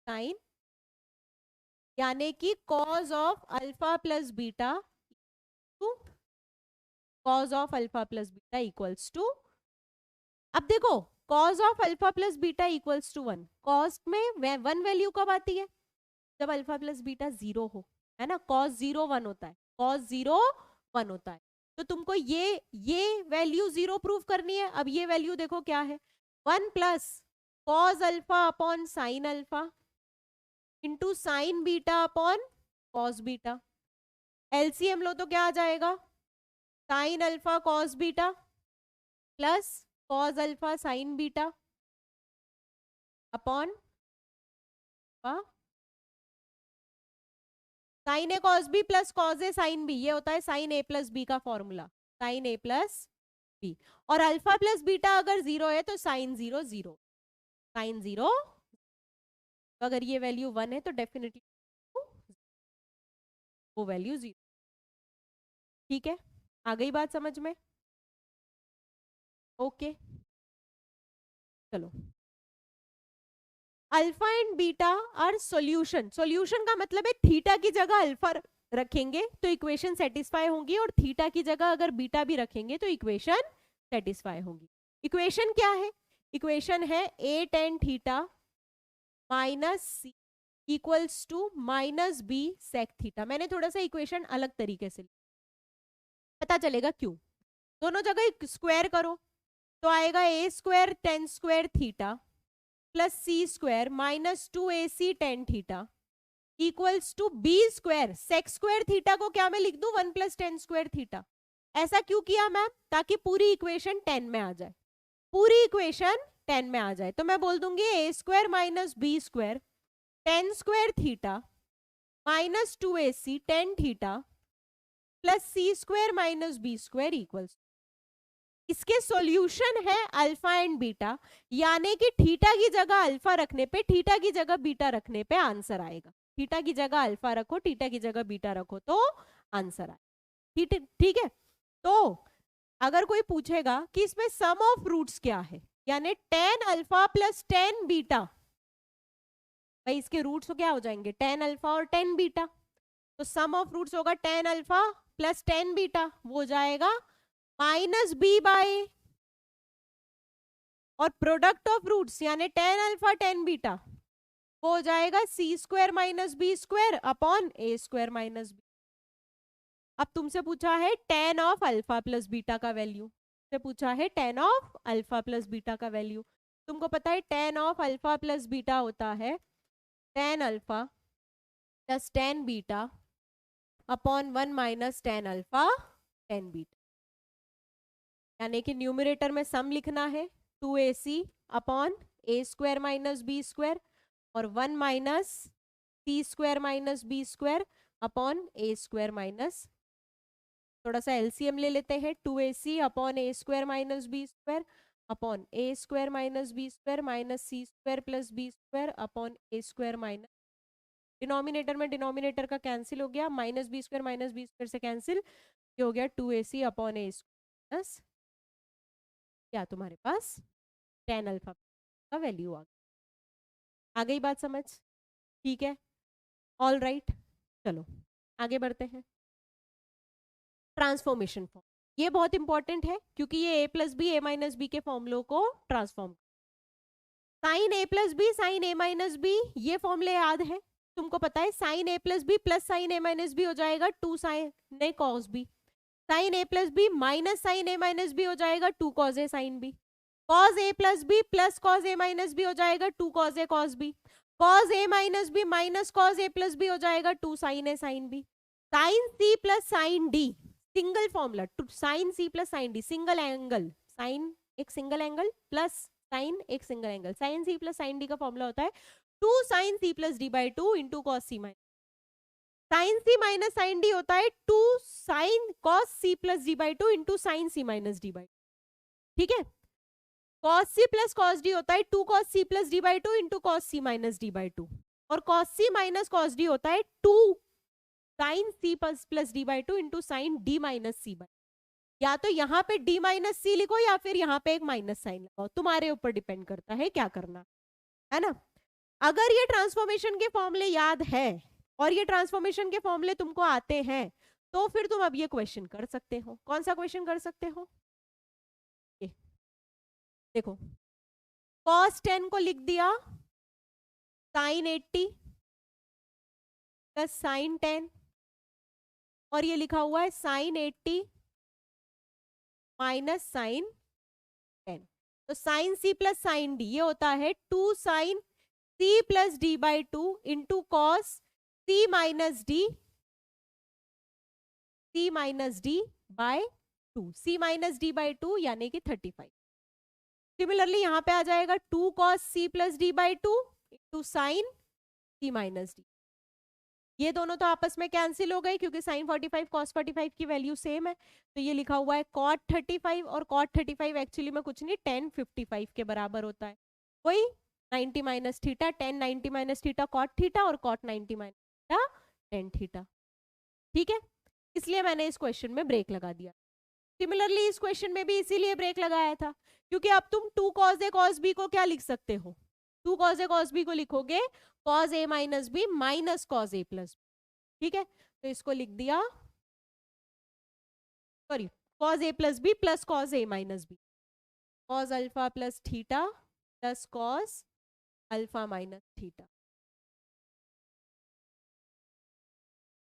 sine, यानी कि cos of alpha plus beta to cos of alpha plus beta equals to. अब देखो, cos of alpha plus beta equals to 1, cos में 1 value कब आती है, जब alpha plus beta 0 हो, है ना, कॉस 0 1 होता है, कॉस 0 1 होता है। तो तुमको ये वैल्यू 0 प्रूव करनी है। अब ये वैल्यू देखो क्या है, 1 plus cos alpha upon sine alpha into sine beta upon cos beta, LCM लो तो क्या आ जाएगा, sine alpha cos beta plus cos alpha sine beta upon sine ए कॉस बी प्लस कॉस ए साइन बी, ये होता है साइन ए plus B का formula, sine ए plus b. और अल्फा प्लस बीटा अगर 0 है तो साइन 0 0, साइन 0, तो अगर ये वैल्यू 1 है तो डेफिनेटली वो वैल्यू 0। ठीक है, आ गई बात समझ में? ओके, चलो, alpha and beta are solution, solution का मतलब है थीटा की जगह अल्फा रखेंगे तो इक्वेशन सेटिस्फाई होंगी, और थीटा की जगह अगर बीटा भी रखेंगे तो इक्वेशन सेटिस्फाई होंगी। इक्वेशन क्या है, इक्वेशन है a tan theta minus c equals to minus b sec theta. मैंने थोड़ा सा इक्वेशन अलग तरीके से, पता चलेगा क्यों। दोनों जगह स्क्वायर करो तो आएगा a² tan² theta plus c² minus 2ac tan theta equals to b² sec² theta को क्या मैं लिख दूं, 1 + tan² थीटा। ऐसा क्यों किया मैम, ताकि पूरी इक्वेशन 10 में आ जाए, पूरी इक्वेशन 10 में आ जाए। तो मैं बोल दूंगी a² minus b² tan² theta minus 2ac tan theta plus c² minus b² equals, इसके सॉल्यूशन है अल्फा एंड बीटा, यानी कि थीटा की जगह अल्फा रखने पे, थीटा की जगह बीटा रखने पे आंसर आएगा। थीटा की जगह अल्फा रखो, थीटा की जगह बीटा रखो तो आंसर आए। ठीक ठीक है। तो अगर कोई पूछेगा कि इसमें सम ऑफ रूट्स क्या है, यानी 10 अल्फा प्लस 10 बीटा, भाई इसके रूट्स क्या हो जाएंगे 10 अल्फा और 10 बीटा, तो सम ऑफ रूट्स होगा 10 अल्फा प्लस 10 बीटा, वो हो जाएगा माइनस बी बाय, और प्रोडक्ट ऑफ रूट्स यानी 10 अल्फा 10 बीटा वो हो जाएगा c square minus B square upon ए स्क्वायर माइनस बी। अब तुमसे पूछा है tan of alpha plus beta का वैल्यू, से पूछा है tan of alpha plus beta का वैल्यू। तुमको पता है tan of alpha plus beta होता है tan alpha plus 10 beta upon 1 minus 10 alpha 10 beta, यानी कि न्यूमरेटर में सम लिखना है 2ac अपॉन ए स्क्वायर माइनस बी स्क्वायर और 1 minus C square minus B square upon ए स्क्वायर माइनस, थोड़ा सा एलसीएम ले लेते हैं 2ac अपॉन ए square minus B square upon ए square minus B square minus C square plus B square upon ए square minus, denominator में denominator का cancel हो गया, minus B square से कैंसिल, ये हो गया 2ac अपॉन ए स्क्वायर प्लस, क्या तुम्हारे पास 10 अल्फा का वैल्यू आ गई बात समझ? ठीक है, ऑल राइट, चलो आगे बढ़ते हैं। ट्रांसफॉर्मेशन फॉर्म, ये बहुत इंपॉर्टेंट है क्योंकि ये a plus B A minus B के फॉर्मूलों को transform, sine A plus B sine A minus B, ये फॉर्मूले याद है तुमको, पता है sine A plus B plus sine A minus B हो जाएगा 2 sine A cos B, sine A plus B minus sine A minus B हो जाएगा 2 cos A sine B, cos A plus B plus cos A minus B हो जाएगा 2 cos A cos B, cos A minus B minus cos A plus B हो जाएगा 2 sine A sine B, sine C plus sine D single formula, sine C plus sine D single angle, sine एक single angle plus sine एक single angle, sine C plus sine D का formula होता है 2 sine C plus D by 2 into cos C minus, sine C minus sine D होता है 2 sine cos C plus D by 2 into sine C minus D by, ठीक है, cos C plus cos D होता है 2 cos C plus D by 2 into cos C minus D by 2, और cos C minus cos D होता है 2 sine C plus D by 2 into sine D minus C by, या तो यहाँ पे D minus सी लिखो या फिर यहाँ पे एक माइनस साइन लगाओ, तुम्हारे ऊपर डिपेंड करता है क्या करना है ना। अगर ये ट्रांसफॉर्मेशन के फॉर्मूले याद है और ये ट्रांसफॉर्मेशन के फॉर्मूले तुमको आते हैं तो फिर तुम अब ये क्वेश्चन कर सकते हो। कौन सा क्वेश्चन कर सकते हो? ये देखो, cos 10 को लिख दिया sin 80 प्लस sin 10, और ये लिखा हुआ है sin 80 माइनस साइन 10, तो sine C plus sine D ये होता है 2 sine C plus D by 2 into cos C minus D by 2, C minus D by 2 यानी कि 35। सिमिलरली यहां पे आ जाएगा 2 cos C plus D by 2 into sine C minus D, ये दोनों तो आपस में कैंसिल हो गए क्योंकि साइन 45 कॉस 45 की वैल्यू सेम है, तो ये लिखा हुआ है कॉट 35, और कॉट 35 एक्चुअली में कुछ नहीं 10 55 के बराबर होता है, वही 90 minus theta, 10 90 minus theta cot theta और कॉट 90 माइनस थीटा 10 थीटा, ठीक है, इसलिए मैंने इस क्वेश्चन में ब्रेक लगा दिया। सिमिलरली इस क्वेश्चन में भी इसीलिए ब्रेक लगाया था क्योंकि अब तुम 2 कॉस ए कॉस बी को क्या लिख सकते हो, 2 कॉस ए कॉस बी को लिखोगे cos A minus B minus cos A plus, ठीक है, तो इसको लिख दिया, sorry cos A plus B plus cos A minus B, cos alpha plus theta plus cos alpha minus theta,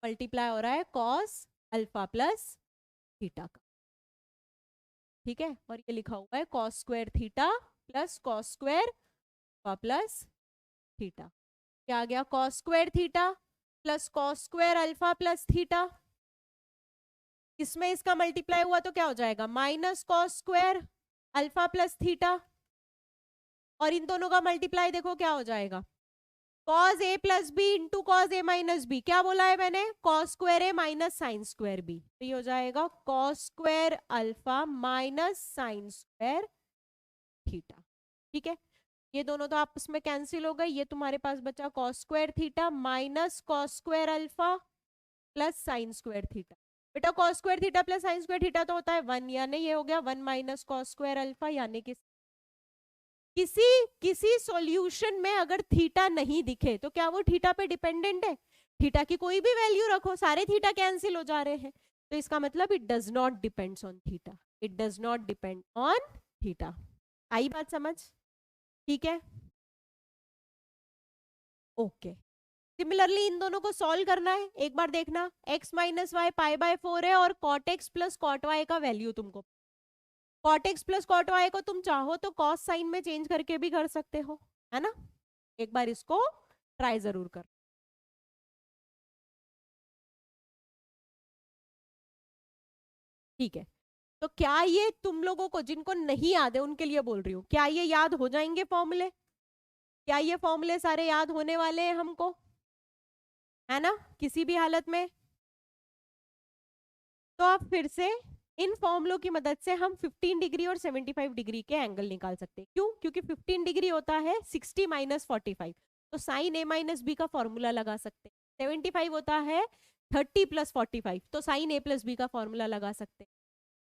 multiply हो रहा है कॉस अल्फा प्लस थीटा का, ठीक है, और ये लिखा हुआ है cos square theta plus cos square alpha plus theta, क्या आ गया cos square theta plus cos square alpha plus theta, इसमें इसका मल्टीप्लाई हुआ तो क्या हो जाएगा minus cos square alpha plus theta, और इन दोनों का मल्टीप्लाई देखो क्या हो जाएगा cos A plus B into cos A minus B, क्या बोला है मैंने कॉस स्क्वायर ए माइनस साइन स्क्वायर बी, तो ये हो जाएगा cos square alpha minus sine square theta, ठीक है, ये दोनों तो आपस में कैंसिल हो गए, ये तुम्हारे पास बचा cos square theta minus cos square alpha plus sine square theta. बेटा cos square theta plus sine square theta तो होता है 1, यानी ये हो गया 1 माइनस कॉस स्क्वायर अल्फा, यानी कि किसी किसी सॉल्यूशन में अगर थीटा नहीं दिखे तो क्या वो थीटा पे डिपेंडेंट है? थीटा की कोई भी वैल्यू रखो, सारे थीटा कैंसिल हो जा रहे हैं, तो इसका मतलब it does not depends on theta, it does not depend on theta. आई बात समझ? ठीक है, ओके। सिमिलरली इन दोनों को सॉल्व करना है, एक बार देखना, x minus Y pi by 4 है और cot X plus cot Y का वैल्यू तुमको, cot X plus cot Y को तुम चाहो तो कॉस साइन में चेंज करके भी कर सकते हो, है ना? एक बार इसको ट्राई जरूर कर। ठीक है, तो क्या ये तुम लोगों को जिनको नहीं याद है उनके लिए बोल रही हूँ, क्या ये याद हो जाएंगे फॉर्मूले? क्या ये फॉर्मूले सारे याद होने वाले हैं हमको, है ना, किसी भी हालत में? तो आप फिर से इन फॉर्मूलों की मदद से हम 15 डिग्री और 75 डिग्री के एंगल निकाल सकते हैं। क्यों? क्योंकि 15 डिग्री होता है 60 माइनस 45, तो साइन ए माइनस बी का फॉर्मूला लगा सकते हैं। 75 होता है 30 प्लस 45, तो साइन ए प्लस बी का फॉर्मूला लगा सकते हैं।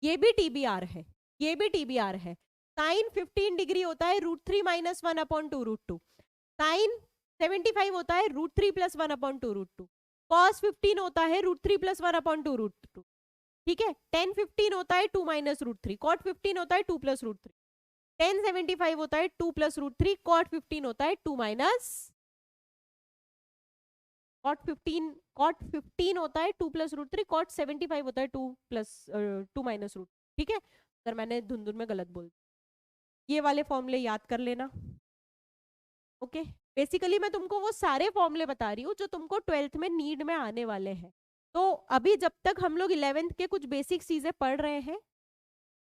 ये भी टीबीआर है, ये भी टीबीआर है। साइन 15 डिग्री होता है √3 माइनस 1/2 √2। साइन 75 होता है √3 प्लस 1/2 √2। कॉस 15 होता है √3 प्लस 1/2 √2। ठीक है, tan 15 होता है 2 माइनस √3, cot 15 होता है 2 प्लस √3, tan 75 होता है 2 प्लस √3, cot 15 होता है 2 माइनस, cot 15 होता है 2 प्लस √3, cot 75 होता है 2 माइनस √3। ठीक है, अगर मैंने धुंधुन में गलत बोल, ये वाले फॉर्मूले याद कर लेना। ओके, बेसिकली मैं तुमको वो सारे फॉर्मूले बता रही हूँ जो तुमको 12th में नीड में आने वाले हैं। तो अभी जब तक हम लोग 11th के कुछ बेसिक चीजें पढ़ रहे हैं,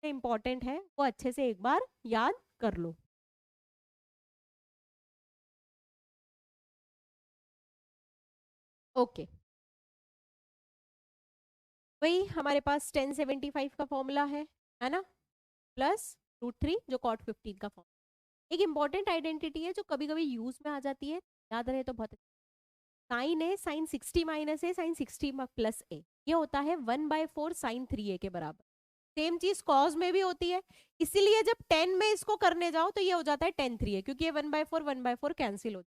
इंपॉर्टेंट है, वो अच्छे से एक बार याद कर लो। ओके, वही हमारे पास 1075 का फॉर्मूला है ना, प्लस √3 जो cot 15 का फॉर्मूला। एक इंपॉर्टेंट आइडेंटिटी है जो कभी कभी यूज में आ जाती है, याद रहे तो बहुत अच्छा। Sign A sign 60 minus A sign 60 plus ए, ये होता है 1/4 साइन 3a के बराबर। सेम चीज कॉज में भी होती है, इसीलिए जब 10 में इसको करने जाओ तो ये हो जाता है tan 3a, क्योंकि ये 1/4 कैंसिल हो जाता है।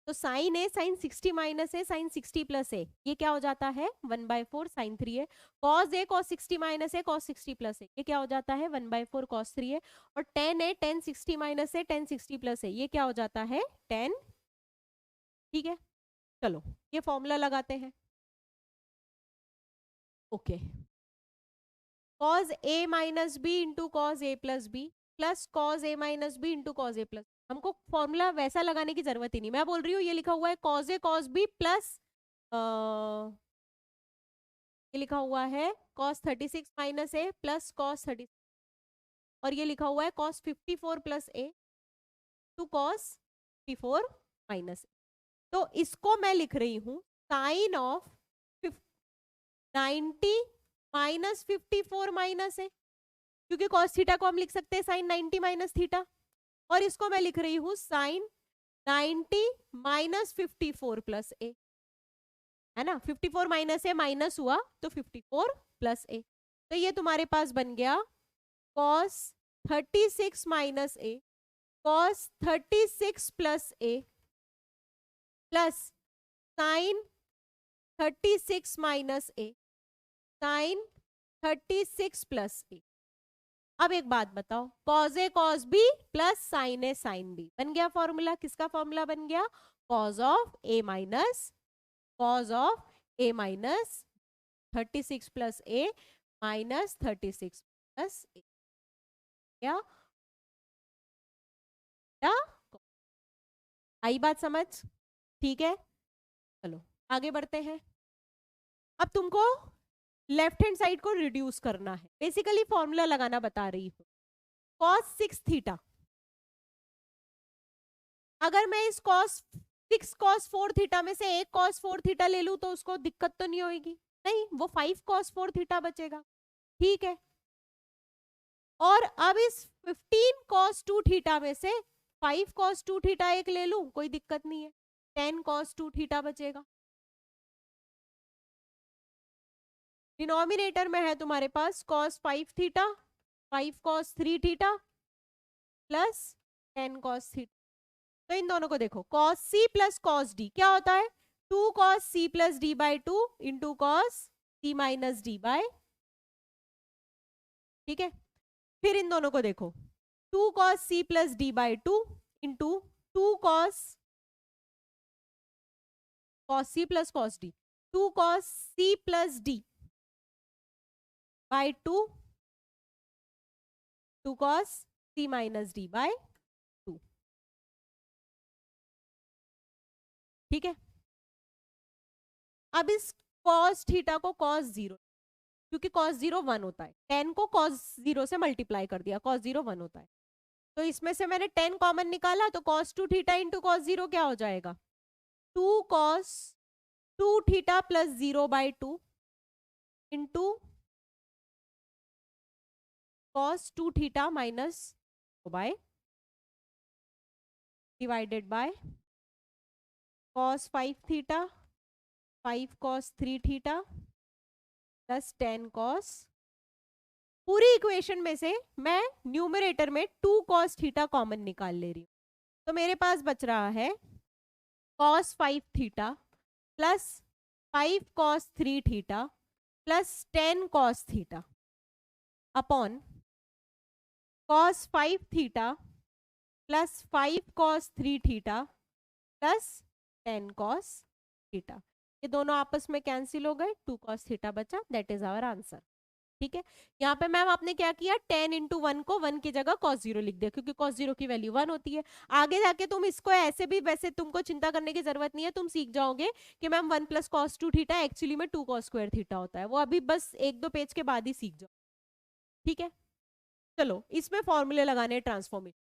तो sign A sign 60 minus A sign 60 plus ए, ये क्या हो जाता है 1/4 sign 3a। Cos A cos 60 minus A cos 60 plus ए, ये क्या हो जाता है 1/4 कॉस 3a। और ten a ten 60 minus A ten 60 plus ए, ये क्या हो जाता है 10। ठीक है, चलो ये फॉर्मूला लगाते हैं। ओके, कॉज ए माइनस बी इंटू कॉज ए प्लस बी प्लस कॉज ए माइनस बी इंटू कॉज ए प्लस, हमको फॉर्मूला वैसा लगाने की जरूरत ही नहीं। मैं बोल रही हूँ ये लिखा हुआ है cos A cos B plus ये लिखा हुआ है cos 36 minus A plus cos 30, और ये लिखा हुआ है cos 54 plus A to cos 54 minus A. तो इसको मैं लिख रही हूँ sine of 90 minus 54 minus A, क्योंकि कॉस थीटा को हम लिख सकते हैं साइन 90 माइनस थीटा, और इसको मैं लिख रही हूँ साइन 90 माइनस 54 प्लस ए, है ना। 54 माइनस ए माइनस हुआ तो 54 प्लस ए, तो ये तुम्हारे पास बन गया cos 36 minus A cos 36 plus A plus sine 36 minus A sine 36 plus A. अब एक बात बताओ, cos A cos B plus sine A sine B बन गया फॉर्मूला। किसका फॉर्मूला बन गया? Cos of A minus cos of A minus 36 plus A minus 36 plus A, क्या आई बात समझ? ठीक है, चलो आगे बढ़ते हैं। अब तुमको लेफ्ट हैंड साइड को रिड्यूस करना है, बेसिकली फॉर्मूला लगाना बता रही हूँ। cos 6 थीटा, अगर मैं इस cos 6 cos 4 थीटा में से एक cos 4 थीटा ले लूं तो उसको दिक्कत तो नहीं होगी? नहीं, वो 5 cos 4 थीटा बचेगा। ठीक है, और अब इस 15 cos 2 थीटा में से 5 cos 2 थीटा एक ले लूं, कोई दिक्कत नहीं है, 10 cos 2 थीटा बचेगा। डिनोमिनेटर में है तुम्हारे पास cos 5 थीटा, 5 cos 3 थीटा प्लस 10 cos थीटा। तो इन दोनों को देखो, cos c plus cos d क्या होता है, 2 cos c plus d by 2 into cos c minus D by, ठीक है। फिर इन दोनों को देखो, 2 cos c plus D by 2 into 2 cos c plus cos d, 2 cos c plus d by 2 2 cos c minus D by 2, ठीक है। अब इस cos थीटा को cos 0, क्योंकि cos 0 1 होता है, 10 को cos 0 से मल्टीप्लाई कर दिया, cos 0 1 होता है, तो इसमें से मैंने 10 कॉमन निकाला, तो cos 2 थीटा इंटू cos 0 क्या हो जाएगा, 2 cos 2 theta plus 0 by 2 into cos 2 theta minus by divided by cos 5 थीटा 5 cos 3 थीटा प्लस 10 cos, पूरी इक्वेशन में से मैं न्यूमरेटर में 2 cos थीटा कॉमन निकाल ले रही हूँ, तो मेरे पास बच रहा है cos 5 थीटा प्लस 5 cos 3 थीटा plus 10 cos theta upon cos 5 theta plus 5 cos 3 थीटा प्लस 10 cos थीटा। ये दोनों आपस में कैंसिल हो गए, 2 cos थीटा बचा, दैट इज आवर आंसर, ठीक है। यहाँ पे मैम आपने क्या किया, 10 इंटू 1 को 1 की जगह cos 0 लिख दिया, क्योंकि cos 0 की वैल्यू 1 होती है। आगे जाके तुम इसको ऐसे भी, वैसे तुमको चिंता करने की जरूरत नहीं है, तुम सीख जाओगे कि ma'am 1 plus cos 2 theta actually में 2 cos स्क्वायर थीटा होता है, वो अभी बस 1-2 पेज के बाद ही सीख जाओ, ठीक है। चलो इसमें फॉर्मूले लगाने, ट्रांसफॉर्मेशन,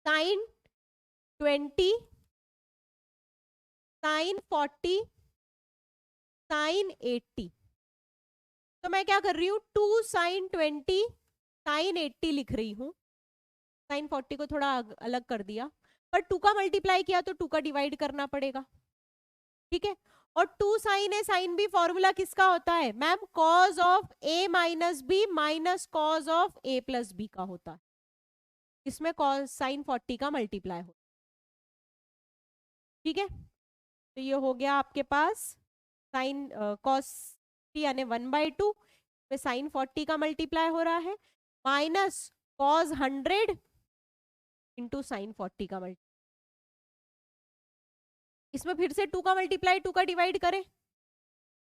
साइन 20 साइन 40 साइन 80, तो मैं क्या कर रही हूँ, 2 साइन 20 साइन 80 लिख रही हूँ, साइन 40 को थोड़ा अलग कर दिया, पर 2 का मल्टीप्लाई किया तो 2 का डिवाइड करना पड़ेगा, ठीक है। और 2 साइन है, साइन बी फॉर्मूला किसका होता है ma'am, cos of A minus B minus cos of A plus B का होता है, इसमें कॉज साइन 40 का मल्टीप्लाई हो, ठीक है। तो ये हो गया आपके पास साइन कॉस यानी 1/2 में साइन 40 का मल्टीप्लाई हो रहा है माइनस कॉज 100 इंटू साइन 40 का मल्टीप्लाई, इसमें फिर से 2 का मल्टीप्लाई 2 का डिवाइड करें,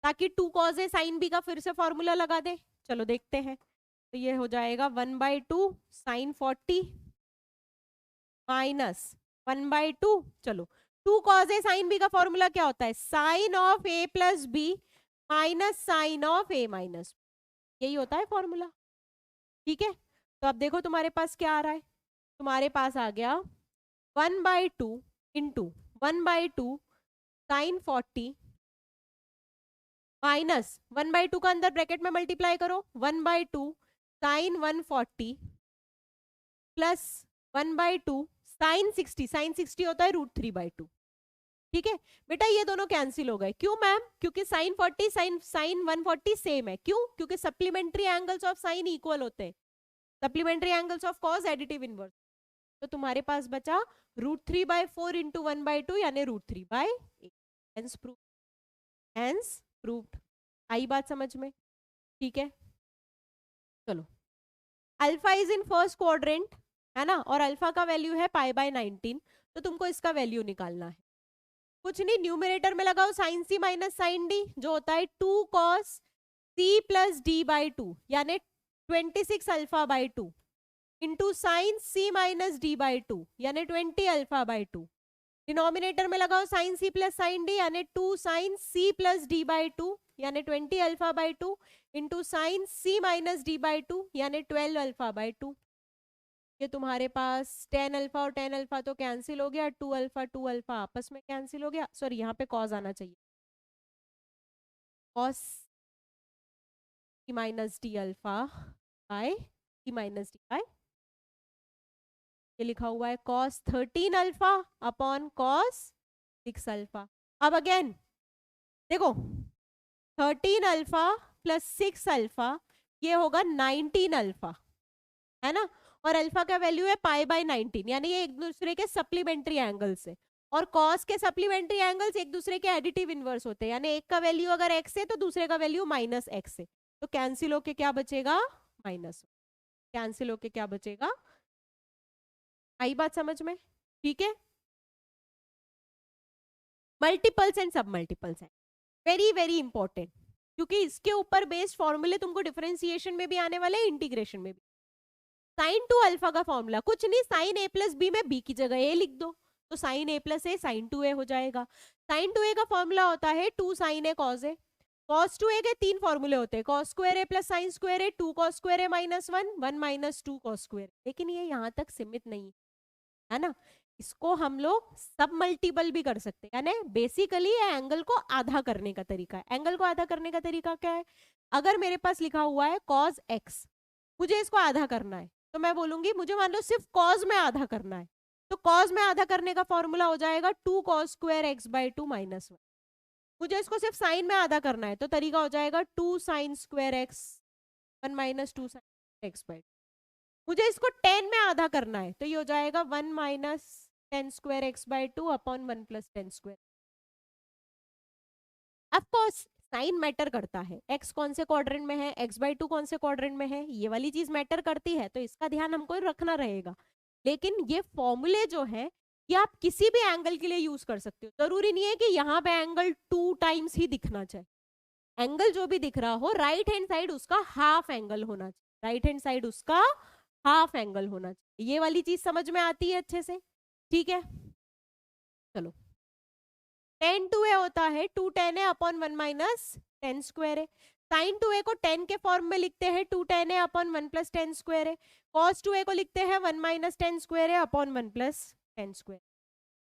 ताकि 2 कॉज है साइन बी का फिर से फॉर्मूला लगा दे। चलो देखते हैं, तो ये हो जाएगा 1/2 साइन 40 माइनस 1/2, चलो 2 कॉज है साइन बी का फॉर्मूला क्या होता है, sine of A plus B minus sine of A minus, यही होता है फॉर्मूला, ठीक है। तो अब देखो तुम्हारे पास क्या आ रहा है, तुम्हारे पास आ गया 1/2 इंटू 1/2 साइन 40 माइनस 1/2 का अंदर ब्रैकेट में मल्टीप्लाई करो 1/2 साइन 140 प्लस 1/2 साइन 60, साइन 60 होता है √3/2, ठीक है। बेटा ये दोनों कैंसिल हो गए, क्यों मैम, क्योंकि साइन 40 साइन साइन 140 सेम है, क्यों, क्योंकि supplementary angles of sign equal होते हैं, supplementary angles of cos additive inverse, तो तुम्हारे पास बचा √3/4 इंटू 1/2 यानी √3/8, हेंस प्रूव, हेंस प्रूव्ड। आई बात समझ में, ठीक है। चलो alpha is in first quadrant है ना, और अल्फा का वैल्यू है π/19, तो तुमको इसका वैल्यू निकालना है, कुछ नहीं, न्यूमरेटर में लगाओ sine C minus sine D, जो होता है 2 cos c plus D by 2 यानी 26 alpha by 2 into sine C minus D by 2 यानी 20 अल्फा बाई 2, डिनोमिनेटर में लगाओ sine C plus sine D यानी 2 sine C plus D by 2 यानी 20 alpha by 2 into sine C minus D by 2 यानी 12 alpha by 2, ये तुम्हारे पास 10 alpha और 10 alpha तो कैंसिल हो गया, 2 अल्फा आपस में कैंसिल हो गया, सॉरी यहाँ पे कॉस आना चाहिए, cos minus D alpha by C minus D by, ये लिखा हुआ है cos 13 alpha upon cos 6 alpha. अब अगेन देखो 13 अल्फा प्लस 6 अल्फा ये होगा 19 अल्फा, है ना। और अल्फा का वैल्यू है पाई बाय 19, यानी ये एक दूसरे के सप्लीमेंट्री एंगल्स है। और कॉस के सप्लीमेंट्री एंगल्स एक दूसरे के एडिटिव इनवर्स होते हैं, यानी एक का वैल्यू अगर एक्स है तो दूसरे का वैल्यू माइनस एक्स है, तो कैंसिल होके क्या बचेगा, माइनस। कैंसिल होके क्या बचेगा, आई बात समझ में, ठीक है। मल्टीपल्स एंड सब मल्टीपल्स हैं वेरी वेरी इंपॉर्टेंट, क्योंकि इसके ऊपर बेस्ड फॉर्मूले तुमको डिफरेंशिएशन में भी आने वाले हैं, इंटीग्रेशन में भी। साइन 2 अल्फा का फॉर्मूला कुछ नहीं, साइन ए प्लस बी में बी की जगह ए लिख दो, तो साइन ए प्लस ए साइन 2a हो जाएगा। साइन 2a का फॉर्मूला होता है 2 sine A cos A. Cos 2a के 3 फॉर्मूले होते हैं, कॉस स्क्वायर ए प्लस साइन स्क्वायर ए, 2 कॉस स्क्वायर ए माइनस 1, 1 माइनस 2 कॉस स्क्वायर। लेकिन ये यहाँ तक सीमित नहीं है ना, इसको हम लोग सब मल्टीपल भी कर सकते हैं, यानी बेसिकली ये एंगल को आधा करने का तरीका है। एंगल को आधा करने का तरीका क्या है, अगर मेरे पास लिखा हुआ है कॉस एक्स, मुझे इसको आधा करना है, तो मैं बोलूंगी मुझे मान लो सिर्फ कॉस में आधा करना है, तो कॉस में आधा करने का फॉर्मूला हो जाएगा 2 cos square X by 2 minus 1। मुझे इसको सिर्फ साइन में आधा करना है, तो तरीका हो जाएगा 2 sine square x 1 minus 2 sine x by. मुझे इसको 10 में आधा करना है, तो ये हो जाएगा 1 minus 10 square X by 2 upon 1 plus 10 square. Of course sign matter करता है, एक्स कौन से क्वाड्रेंट में है, एक्स बाई 2 कौन से क्वाड्रेंट में है, ये वाली चीज मैटर करती है, तो इसका ध्यान हमको रखना रहेगा। लेकिन ये फॉर्मूले जो है ये आप किसी भी एंगल के लिए यूज कर सकते हो, जरूरी नहीं है कि यहाँ पे एंगल 2 टाइम्स ही दिखना चाहिए। एंगल जो भी दिख रहा हो राइट हैंड साइड उसका हाफ एंगल होना चाहिए, राइट हैंड साइड उसका हाफ एंगल होना चाहिए। ये वाली चीज समझ में आती है अच्छे से, ठीक है। चलो tan 2a होता है 2 tan a upon 1 minus 10 square है। साइन 2a को 10 के फॉर्म में लिखते हैं 2 tan a upon 1 plus 10 square है। cos 2a को लिखते हैं 1 माइनस 10 स्क्वायर है अपॉन 1 प्लस 10 स्क्वायर,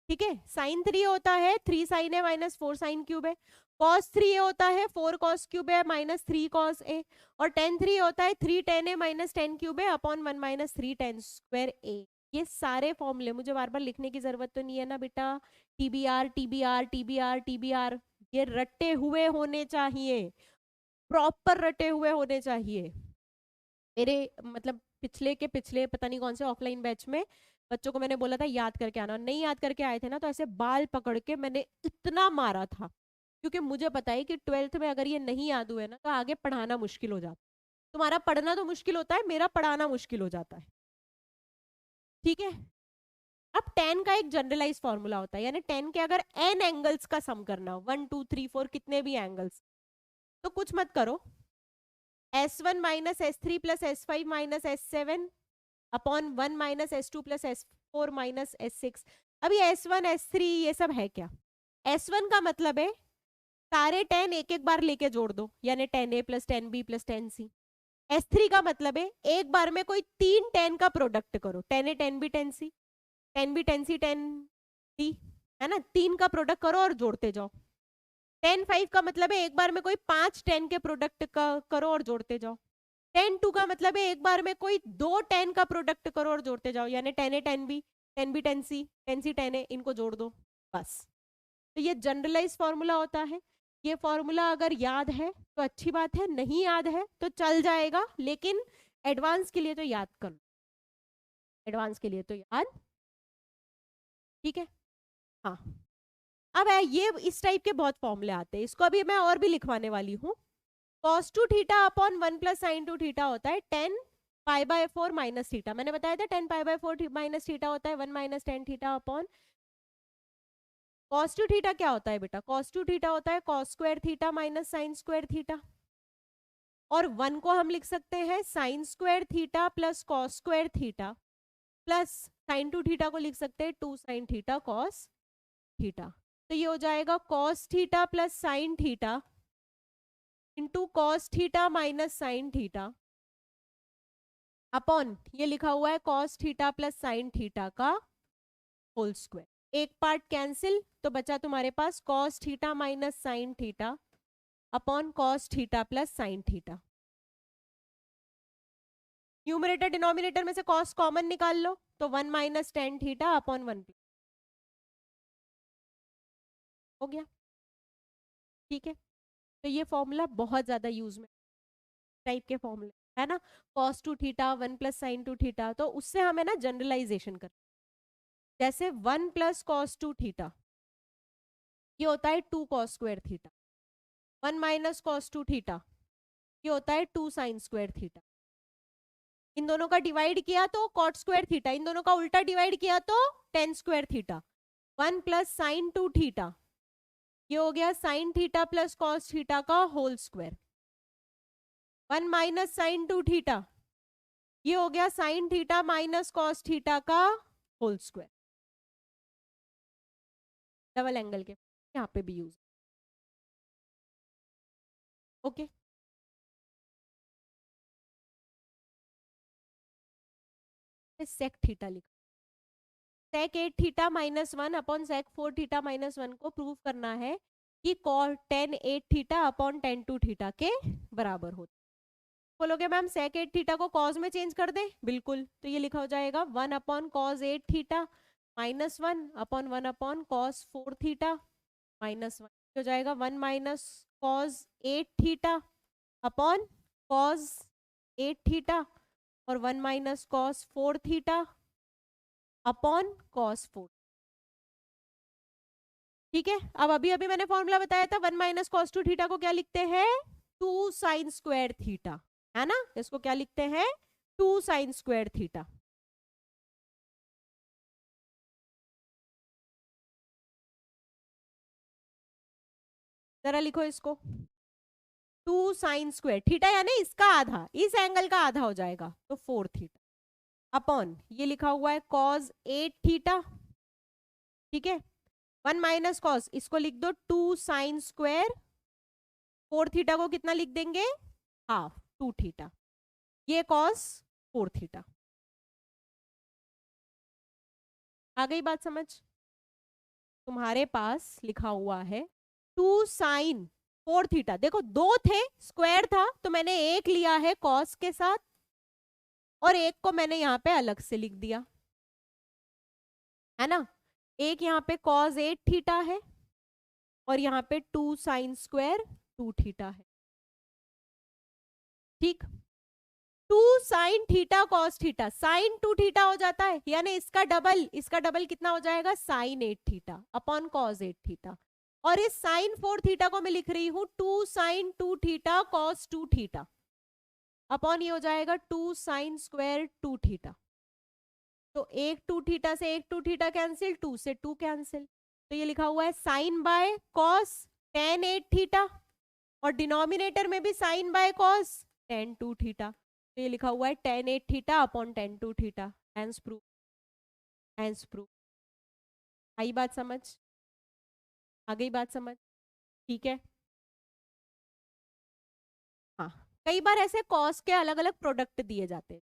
ठीक है। साइन 3 होता है 3 साइन a माइनस 4 साइन क्यूब है। cos 3a होता है 4 cos क्यूब है माइनस 3 cos a। और tan 3 होता है 3 tan a माइनस 10 क्यूब है upon 1 minus 3 tan square a। ये सारे फॉर्मूले मुझे बार बार लिखने की जरूरत तो नहीं है ना बेटा, टीबीआर टीबीआर टीबीआर टीबीआर ये रटे हुए होने चाहिए, प्रॉपर रटे हुए होने चाहिए। मेरे मतलब पिछले के पिछले पता नहीं कौन से ऑफलाइन बैच में बच्चों को मैंने बोला था याद करके आना, नहीं याद करके आए थे ना तो ऐसे बाल पकड़ के मैंने इतना मारा था, क्योंकि मुझे पता है कि 12th में अगर ये नहीं याद हुए ना तो आगे पढ़ाना मुश्किल हो जाता। तुम्हारा पढ़ना तो मुश्किल होता है, मेरा पढ़ाना मुश्किल हो जाता है, ठीक है। अब tan का एक जनरलाइज फॉर्मूला होता है, यानी tan के अगर n एंगल्स का सम करना हो 1 2 3 4 कितने भी एंगल्स, तो कुछ मत करो, s1 minus s3 plus s5 minus s7 upon 1 minus s2 plus s4 minus s6। अभी s1 s3 ये सब है क्या, s1 का मतलब है सारे tan एक एक बार लेके जोड़ दो, यानी tan a plus tan b plus tan c। s3 का मतलब है एक बार में कोई 3 tan का प्रोडक्ट करो, tan a tan b tan c, tan b tan c tan d, है ना, 3 का प्रोडक्ट करो और जोड़ते जाओ। tan 5 का मतलब है एक बार में कोई 5 tan के प्रोडक्ट का करो और जोड़ते जाओ। tan 2 का मतलब है एक बार में कोई 2 tan का प्रोडक्ट करो और जोड़ते जाओ, यानी tan a tan b tan b tan c tan a, इनको जोड़ दो बस। तो ये जनरलाइज फॉर्मूला होता है। ये फॉर्मूला अगर याद है तो अच्छी बात है, नहीं याद है तो चल जाएगा, लेकिन एडवांस के लिए तो याद कर लो, एडवांस के लिए तो याद, ठीक है। हाँ अब है ये इस टाइप के बहुत फॉर्मूले आते हैं, इसको अभी मैं और भी लिखवाने वाली हूँ। cos 2 theta upon 1 plus sign 2 theta होता है tan pi by 4 minus theta, मैंने बताया था tan pi by 4 minus theta होता है 1 minus tan theta upon cos 2 theta क्या होता है बेटा, cos 2 थीटा होता है cos square theta minus sine square theta, और 1 को हम लिख सकते हैं sign square theta plus cos square theta plus sign 2 theta को लिख सकते हैं 2 साइन थीटा cos थीटा। तो ये हो जाएगा cos theta plus sine theta into cos theta minus sine theta upon ये लिखा हुआ है cos theta plus sine theta का होल स्क्वायर। एक पार्ट कैंसिल तो बचा तुम्हारे पास cos theta minus sine theta upon cos theta plus sine theta. Numerator denominator में से cos कॉमन निकाल लो तो 1 माइनस टेन थीटा अपॉन 1 हो गया। ठीक है, तो ये फॉर्मूला बहुत ज्यादा यूज में टाइप के फॉर्मूले है ना, cos two theta 1 plus sine two theta, तो उससे हमें ना जनरलाइजेशन कर, जैसे 1 प्लस कॉस टू थीटा ये होता है 2 cos square theta, 1 minus cos two theta ये होता है 2 साइन स्क्वायर थीटा। इन दोनों का डिवाइड किया तो कॉट स्क्वायर थीटा, इन दोनों का उल्टा डिवाइड किया तो tan square theta. 1 plus sine two theta ये हो गया sine theta plus cos theta का whole square. 1 minus sine two theta ये हो गया sine theta minus cos theta का होल स्क्वायर। डबल एंगल के यहाँ पे भी यूज, ओके। सेक थीटा लिखा, sec 8 theta minus 1 upon sec 4 theta minus 1 को प्रूव करना है कि cos tan 8 theta upon tan 2 theta के बराबर होता। बोलोगे मैम सेक 8 थीटा को कॉस में चेंज कर दे, बिल्कुल, तो ये लिखा हो जाएगा 1 upon cos 8 theta minus 1 upon 1 upon cos 4 theta minus 1 हो जाएगा 1 minus cos 8 theta upon cos 8 theta और 1 minus cos 4 theta upon cos 4। ठीक है, अब अभी अभी मैंने फॉर्मूला बताया था 1 माइनस कॉस 2 थीटा को क्या लिखते हैं 2 साइन स्क्वायर थीटा, है ना, इसको क्या लिखते हैं 2 साइन स्क्वायर थीटा। जरा लिखो इसको, 2 साइन स्क्वायर थीटा यानी इसका आधा, इस एंगल का आधा हो जाएगा तो 4 थीटा अपॉन ये लिखा हुआ है कॉस 8 थीटा। ठीक है, 1 माइनस कॉस इसको लिख दो 2 साइन स्क्वायर, 4 थीटा को कितना लिख देंगे हाफ 2 थीटा, ये कॉस 4 थीटा। आ गई बात समझ? तुम्हारे पास लिखा हुआ है 2 साइन 4 थीटा, देखो दो थे स्क्वायर था तो मैंने एक लिया है कॉस के साथ और एक को मैंने यहाँ पे अलग से लिख दिया, है ना। एक यहाँ पे कॉस 8 थीटा है और यहाँ पे 2 साइन स्क्वायर 2 थीटा है। ठीक, 2 sine theta cos theta sine 2 theta हो जाता है, यानी इसका डबल कितना हो जाएगा sine 8 theta upon cos 8 theta, और इस साइन 4 थीटा को मैं लिख रही हूं 2 sine 2 theta cos 2 theta upon ये हो जाएगा 2 साइन स्क्वायर 2 थीटा। तो एक 2 थीटा से एक 2 थीटा कैंसिल, 2 से 2 कैंसिल, तो ये लिखा हुआ है sine by cos tan 8 theta और डिनोमिनेटर में भी sine by cos tan 2 theta, तो ये लिखा हुआ है tan 8 theta upon tan 2 theta. Hence proof, hence proof. आई बात समझ? आ गई बात समझ? ठीक है, हाँ, कई बार ऐसे कॉस के अलग अलग प्रोडक्ट दिए जाते हैं,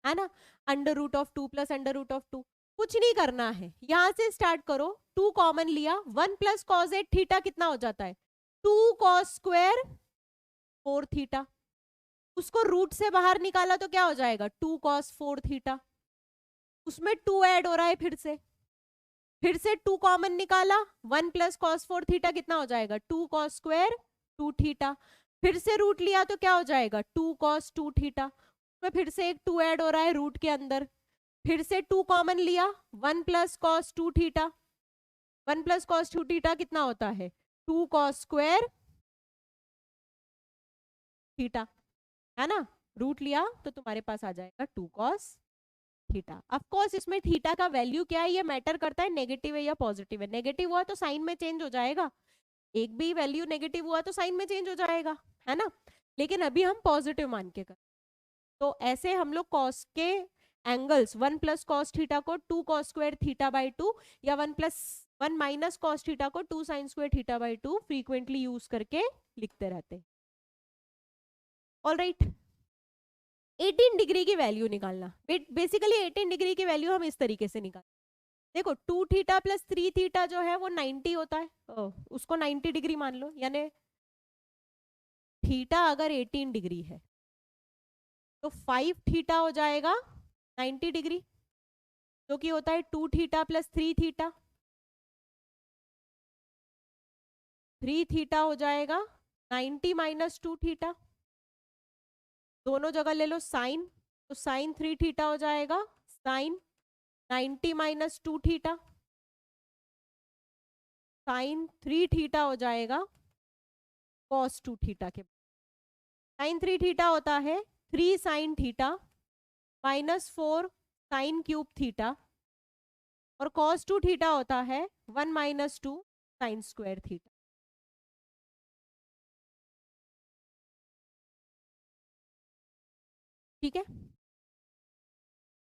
है ना, under root of 2 plus under root of 2, कुछ नहीं करना है, यहां से स्टार्ट करो, 2 कॉमन लिया, 1 प्लस कॉस 8 थीटा कितना हो जाता है 2 कॉस स्क्वायर 4 थीटा, उसको रूट से बाहर निकाला तो क्या हो जाएगा 2 कॉस 4 थीटा, उसमें 2 ऐड हो रहा है, फिर से 2 कॉमन निकाला, 1 प्लस कॉस 4 थीटा कितना हो जाएगा 2 कॉस स्क्वायर 2 थीटा, फिर से रूट लिया तो क्या हो जाएगा 2 कॉस 2 थीटा, उसमें फिर से एक 2 ऐड हो रहा है रूट के अंदर, फिर से 2 कॉमन लिया, 1 plus cos 2 theta, 1 plus cos 2 theta कितना होता है 2 कॉस स्क्वायर थीटा, है ना, रूट लिया तो तुम्हारे पास आ जाएगा 2 कॉस थीटा। ऑफ कोर्स इसमें थीटा का वैल्यू क्या है ये मैटर करता है, नेगेटिव है या पॉजिटिव है, नेगेटिव हुआ तो साइन में चेंज हो जाएगा, एक भी वैल्यू नेगेटिव हुआ तो साइन में चेंज हो जाएगा, है ना, लेकिन अभी हम पॉजिटिव मान के कर, तो ऐसे हम लोग कॉस के एंगल्स 1 प्लस कॉस थीटा को 2 कॉस स्क्वायर थीटा बाई 2 या 1 माइनस कॉस थीटा को 2 sign square theta by 2 frequently use करके लिखते रहते हैं। ऑलराइट, 18 डिग्री की वैल्यू निकालना, बेसिकली 18 डिग्री की वैल्यू हम इस तरीके से निकाल, देखो 2 थीटा प्लस 3 थीटा जो है वो 90 होता है, उसको 90 डिग्री मान लो, यानी थीटा अगर 18 डिग्री है तो 5 थीटा हो जाएगा 90 डिग्री, जो कि होता है 2 थीटा प्लस 3 थीटा। 3 थीटा हो जाएगा 90 माइनस 2 थीटा, दोनों जगह ले लो साइन, तो साइन 3 थीटा हो जाएगा, sine 90 minus 2 theta, sine 3 theta हो जाएगा कॉस 2 थीटा के। साइन 3 थीटा होता है 3 sine theta minus 4 sine cube theta, और कॉस 2 थीटा होता है 1 माइनस 2 साइन स्क्वायर थीटा। ठीक है,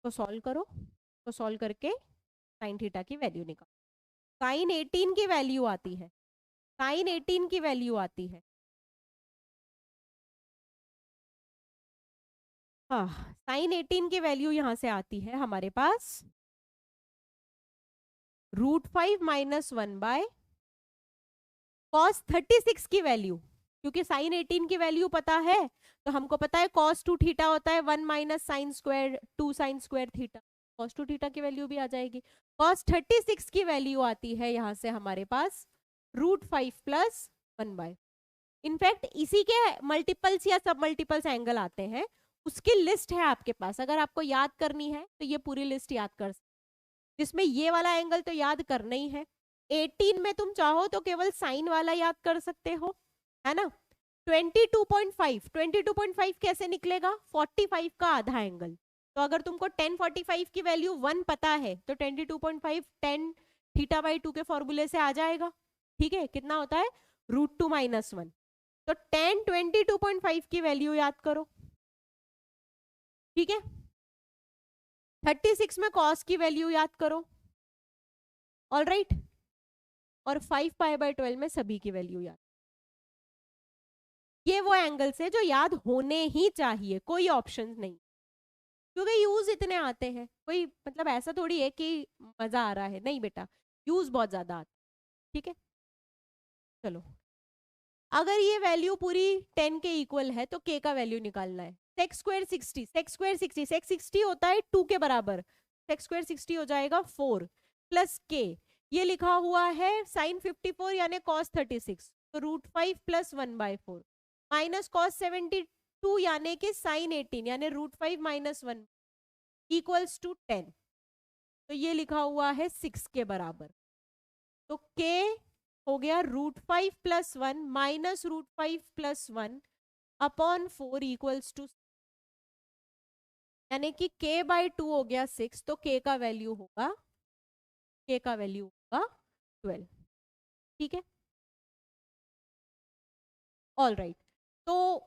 तो सॉल्व करो, तो सॉल्व करके साइन थीटा की वैल्यू निकालो। साइन 18 की वैल्यू आती है, साइन 18 की वैल्यू आती है, हाँ, साइन 18 की वैल्यू यहां से आती है हमारे पास √5 माइनस 1 बाय कॉस 36 की वैल्यू, क्योंकि साइन 18 की वैल्यू पता है, तो हमको पता है कॉस 2 थीटा होता है 1 minus sine square 2 sign square theta, cos 2 theta की वैल्यू भी आ जाएगी। कॉस 36 की वैल्यू आती है यहां से हमारे पास √5 प्लस 1 बाय, इनफैक्ट इसी के मल्टीपल्स या सब मल्टीपल्स एंगल आते हैं, उसकी लिस्ट है आपके पास, अगर आपको याद करनी है तो ये पूरी लिस्ट याद कर, जिसमें ये वाला एंगल तो याद करना ही है। 18 में तुम चाहो तो केवल साइन वाला याद कर सकते हो, है ना। 22.5, 22.5 कैसे निकलेगा, 45 का आधा एंगल, तो अगर तुमको 1045 की वैल्यू 1 पता है तो 22.5 10 थीटा बाई 2 के फॉर्मूले से आ जाएगा। ठीक है, कितना होता है √2 माइनस 1, तो 10 22.5 की वैल्यू याद करो। ठीक है, 36 में कॉस की वैल्यू याद करो, ऑल राइट, और 5 पाई बाय 12 में सभी की वैल्यू याद। ये वो एंगल्स है जो याद होने ही चाहिए, कोई ऑप्शन नहीं, क्योंकि यूज इतने आते हैं, कोई मतलब ऐसा थोड़ी है कि मजा आ रहा है, नहीं बेटा, यूज बहुत ज्यादा आता है। ठीक है, चलो, अगर ये वैल्यू पूरी 10 के इक्वल है तो k का वैल्यू निकालना है। Sex square 60, sex square 60, sex 60 होता है 2 के बराबर, सेक्स स्क्वायर 60 हो जाएगा 4 प्लस k, ये लिखा हुआ है साइन 54 यानी कॉस 36, तो √5 प्लस 1 बाय 4 माइनस कॉस 72 यानी कि साइन 18 यानी √5 माइनस 1 इक्वल्स टू 10, तो ये लिखा हुआ है 6 के बराबर, तो k हो गया √5 plus 1 minus √5 plus 1 upon 4 equals to, यानी कि k बाई 2 हो गया 6, तो k का वैल्यू होगा, k का वैल्यू होगा 12। ठीक है, ऑल राइट, तो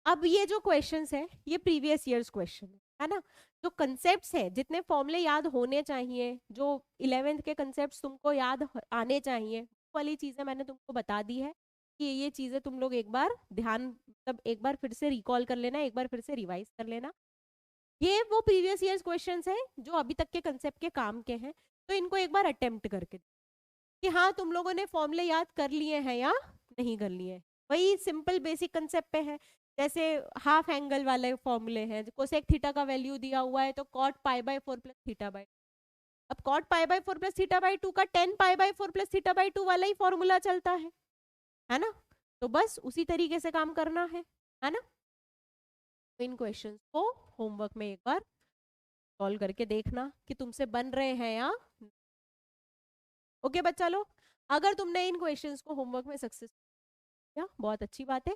अब ये जो क्वेश्चंस है ये प्रीवियस ईयर्स क्वेश्चन है ना, जो कंसेप्ट्स है, जितने फॉर्मूले याद होने चाहिए, जो 11th के कंसेप्ट्स तुमको याद आने चाहिए, वो वाली चीजें मैंने तुमको बता दी है कि ये चीजें तुम लोग एक बार ध्यान, मतलब एक बार फिर से रिकॉल कर लेना, एक बार फिर से रिवाइज कर लेना। ये वो प्रीवियस ईयर्स क्वेश्चंस है जो अभी तक के कंसेप्ट के काम के हैं, तो इनको एक बार अटेम्प्ट करके कि हाँ तुम लोगों ने फॉर्मूले याद कर लिए हैं या नहीं कर लिए। वही सिंपल बेसिक कंसेप्ट पे है, जैसे हाफ एंगल वाले फॉर्मूले हैं, कोसेक थीटा का वैल्यू दिया हुआ है तो cot pi by 4 plus theta by, अब cot pi by 4 plus theta by 2 का 10 pi by 4 plus theta by 2 वाला ही फॉर्मूला चलता है ना, तो बस उसी तरीके से काम करना है ना। तो इन क्वेश्चंस को होमवर्क में एक बार सॉल्व करके देखना कि तुमसे बन रहे हैं या। ओके बच्चा लोग, अगर तुमने इन क्वेश्चंस को होमवर्क में सक्सेस किया बहुत अच्छी बात है,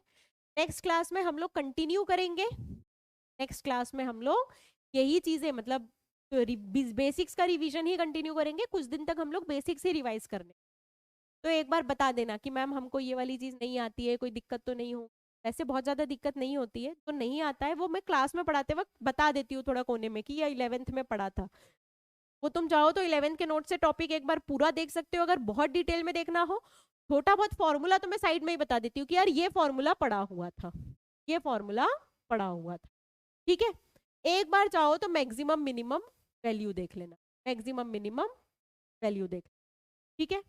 नेक्स्ट क्लास में हम लोग कंटिन्यू करेंगे, नेक्स्ट क्लास में हम लोग यही चीजें मतलब बेसिक्स का रिवीजन ही कंटिन्यू करेंगे, कुछ दिन तक हम लोग बेसिक्स ही रिवाइज करने, तो एक बार बता देना कि मैम हमको ये वाली चीज नहीं आती है, कोई दिक्कत तो नहीं हो, ऐसे बहुत ज्यादा दिक्कत नहीं होती है, तो नहीं आता है वो मैं क्लास में पढ़ाते वक्त बता देती हूँ थोड़ा कोने में कि ये 11th में पढ़ा था, वो तुम चाहो तो 11th के नोट से टॉपिक एक बार पूरा देख सकते हो, अगर बहुत डिटेल में देखना हो छोटा बहुत फॉर्मूला तो मैं साइड में ही बता देती हूँ कि यार ये फॉर्मूला पढ़ा हुआ था, ये फॉर्मूला पढ़ा हुआ था। ठीक है, एक बार चाहो तो मैक्सिमम मिनिमम वैल्यू देख लेना, मैक्सिमम मिनिमम वैल्यू देख, ठीक है।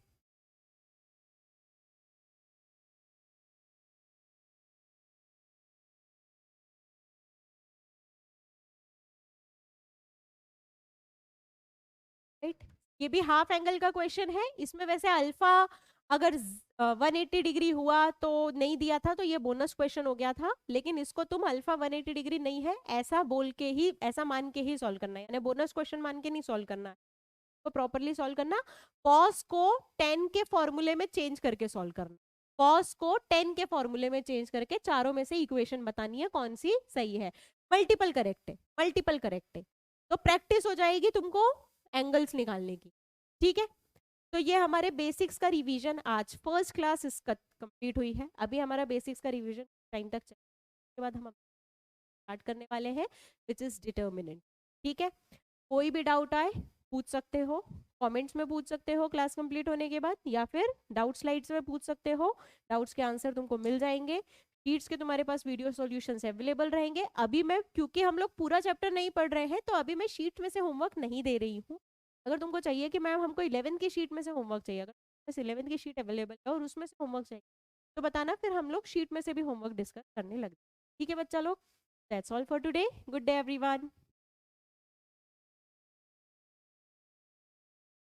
ये भी हाफ एंगल का क्वेश्चन है। इसमें वैसे अल्फा अगर 180 डिग्री हुआ तो नहीं दिया था, तो ये बोनस क्वेश्चन हो गया था, लेकिन इसको तुम अल्फा 180 डिग्री नहीं है ऐसा बोल के ही, ऐसा मान के ही सॉल्व करना है, यानी बोनस क्वेश्चन मान के नहीं सॉल्व करना है, तो प्रॉपरली सॉल्व करना। कॉस को 10 के फॉर्मूले में चेंज करके सॉल्व करना, कॉस को 10 के फॉर्मूले में चेंज करके चारों में से इक्वेशन बतानी है कौन सी सही है। मल्टीपल करेक्ट है, मल्टीपल करेक्ट है, तो प्रैक्टिस हो जाएगी तुमको एंगल्स निकालने की। ठीक है, तो ये हमारे बेसिक्स का रिवीजन आज फर्स्ट क्लास इसका कंप्लीट हुई है। अभी हमारा बेसिक्स का रिवीजन टाइम तक चलेगा, उसके बाद हम स्टार्ट करने वाले हैं विच इज डिटर्मिनेंट। ठीक है, कोई भी डाउट आए पूछ सकते हो, कमेंट्स में पूछ सकते हो क्लास कंप्लीट होने के बाद, या फिर डाउट स्लाइड्स में पूछ सकते हो, डाउट्स के आंसर तुमको मिल जाएंगे। शीट्स के तुम्हारे पास वीडियो सॉल्यूशंस अवेलेबल रहेंगे। अभी मैं, क्योंकि हम लोग पूरा चैप्टर नहीं पढ़ रहे हैं, तो अभी मैं शीट में से होमवर्क नहीं दे रही हूँ। अगर तुमको चाहिए कि मैम हमको 11 की शीट में से होमवर्क चाहिए, अगर 11 की शीट अवेलेबल है और उसमें से होमवर्क चाहिए, तो बताना, फिर हम लोग शीट में से भी होमवर्क डिस्कस करने लगे। ठीक है बच्चा लोग, that's all for today, good day everyone.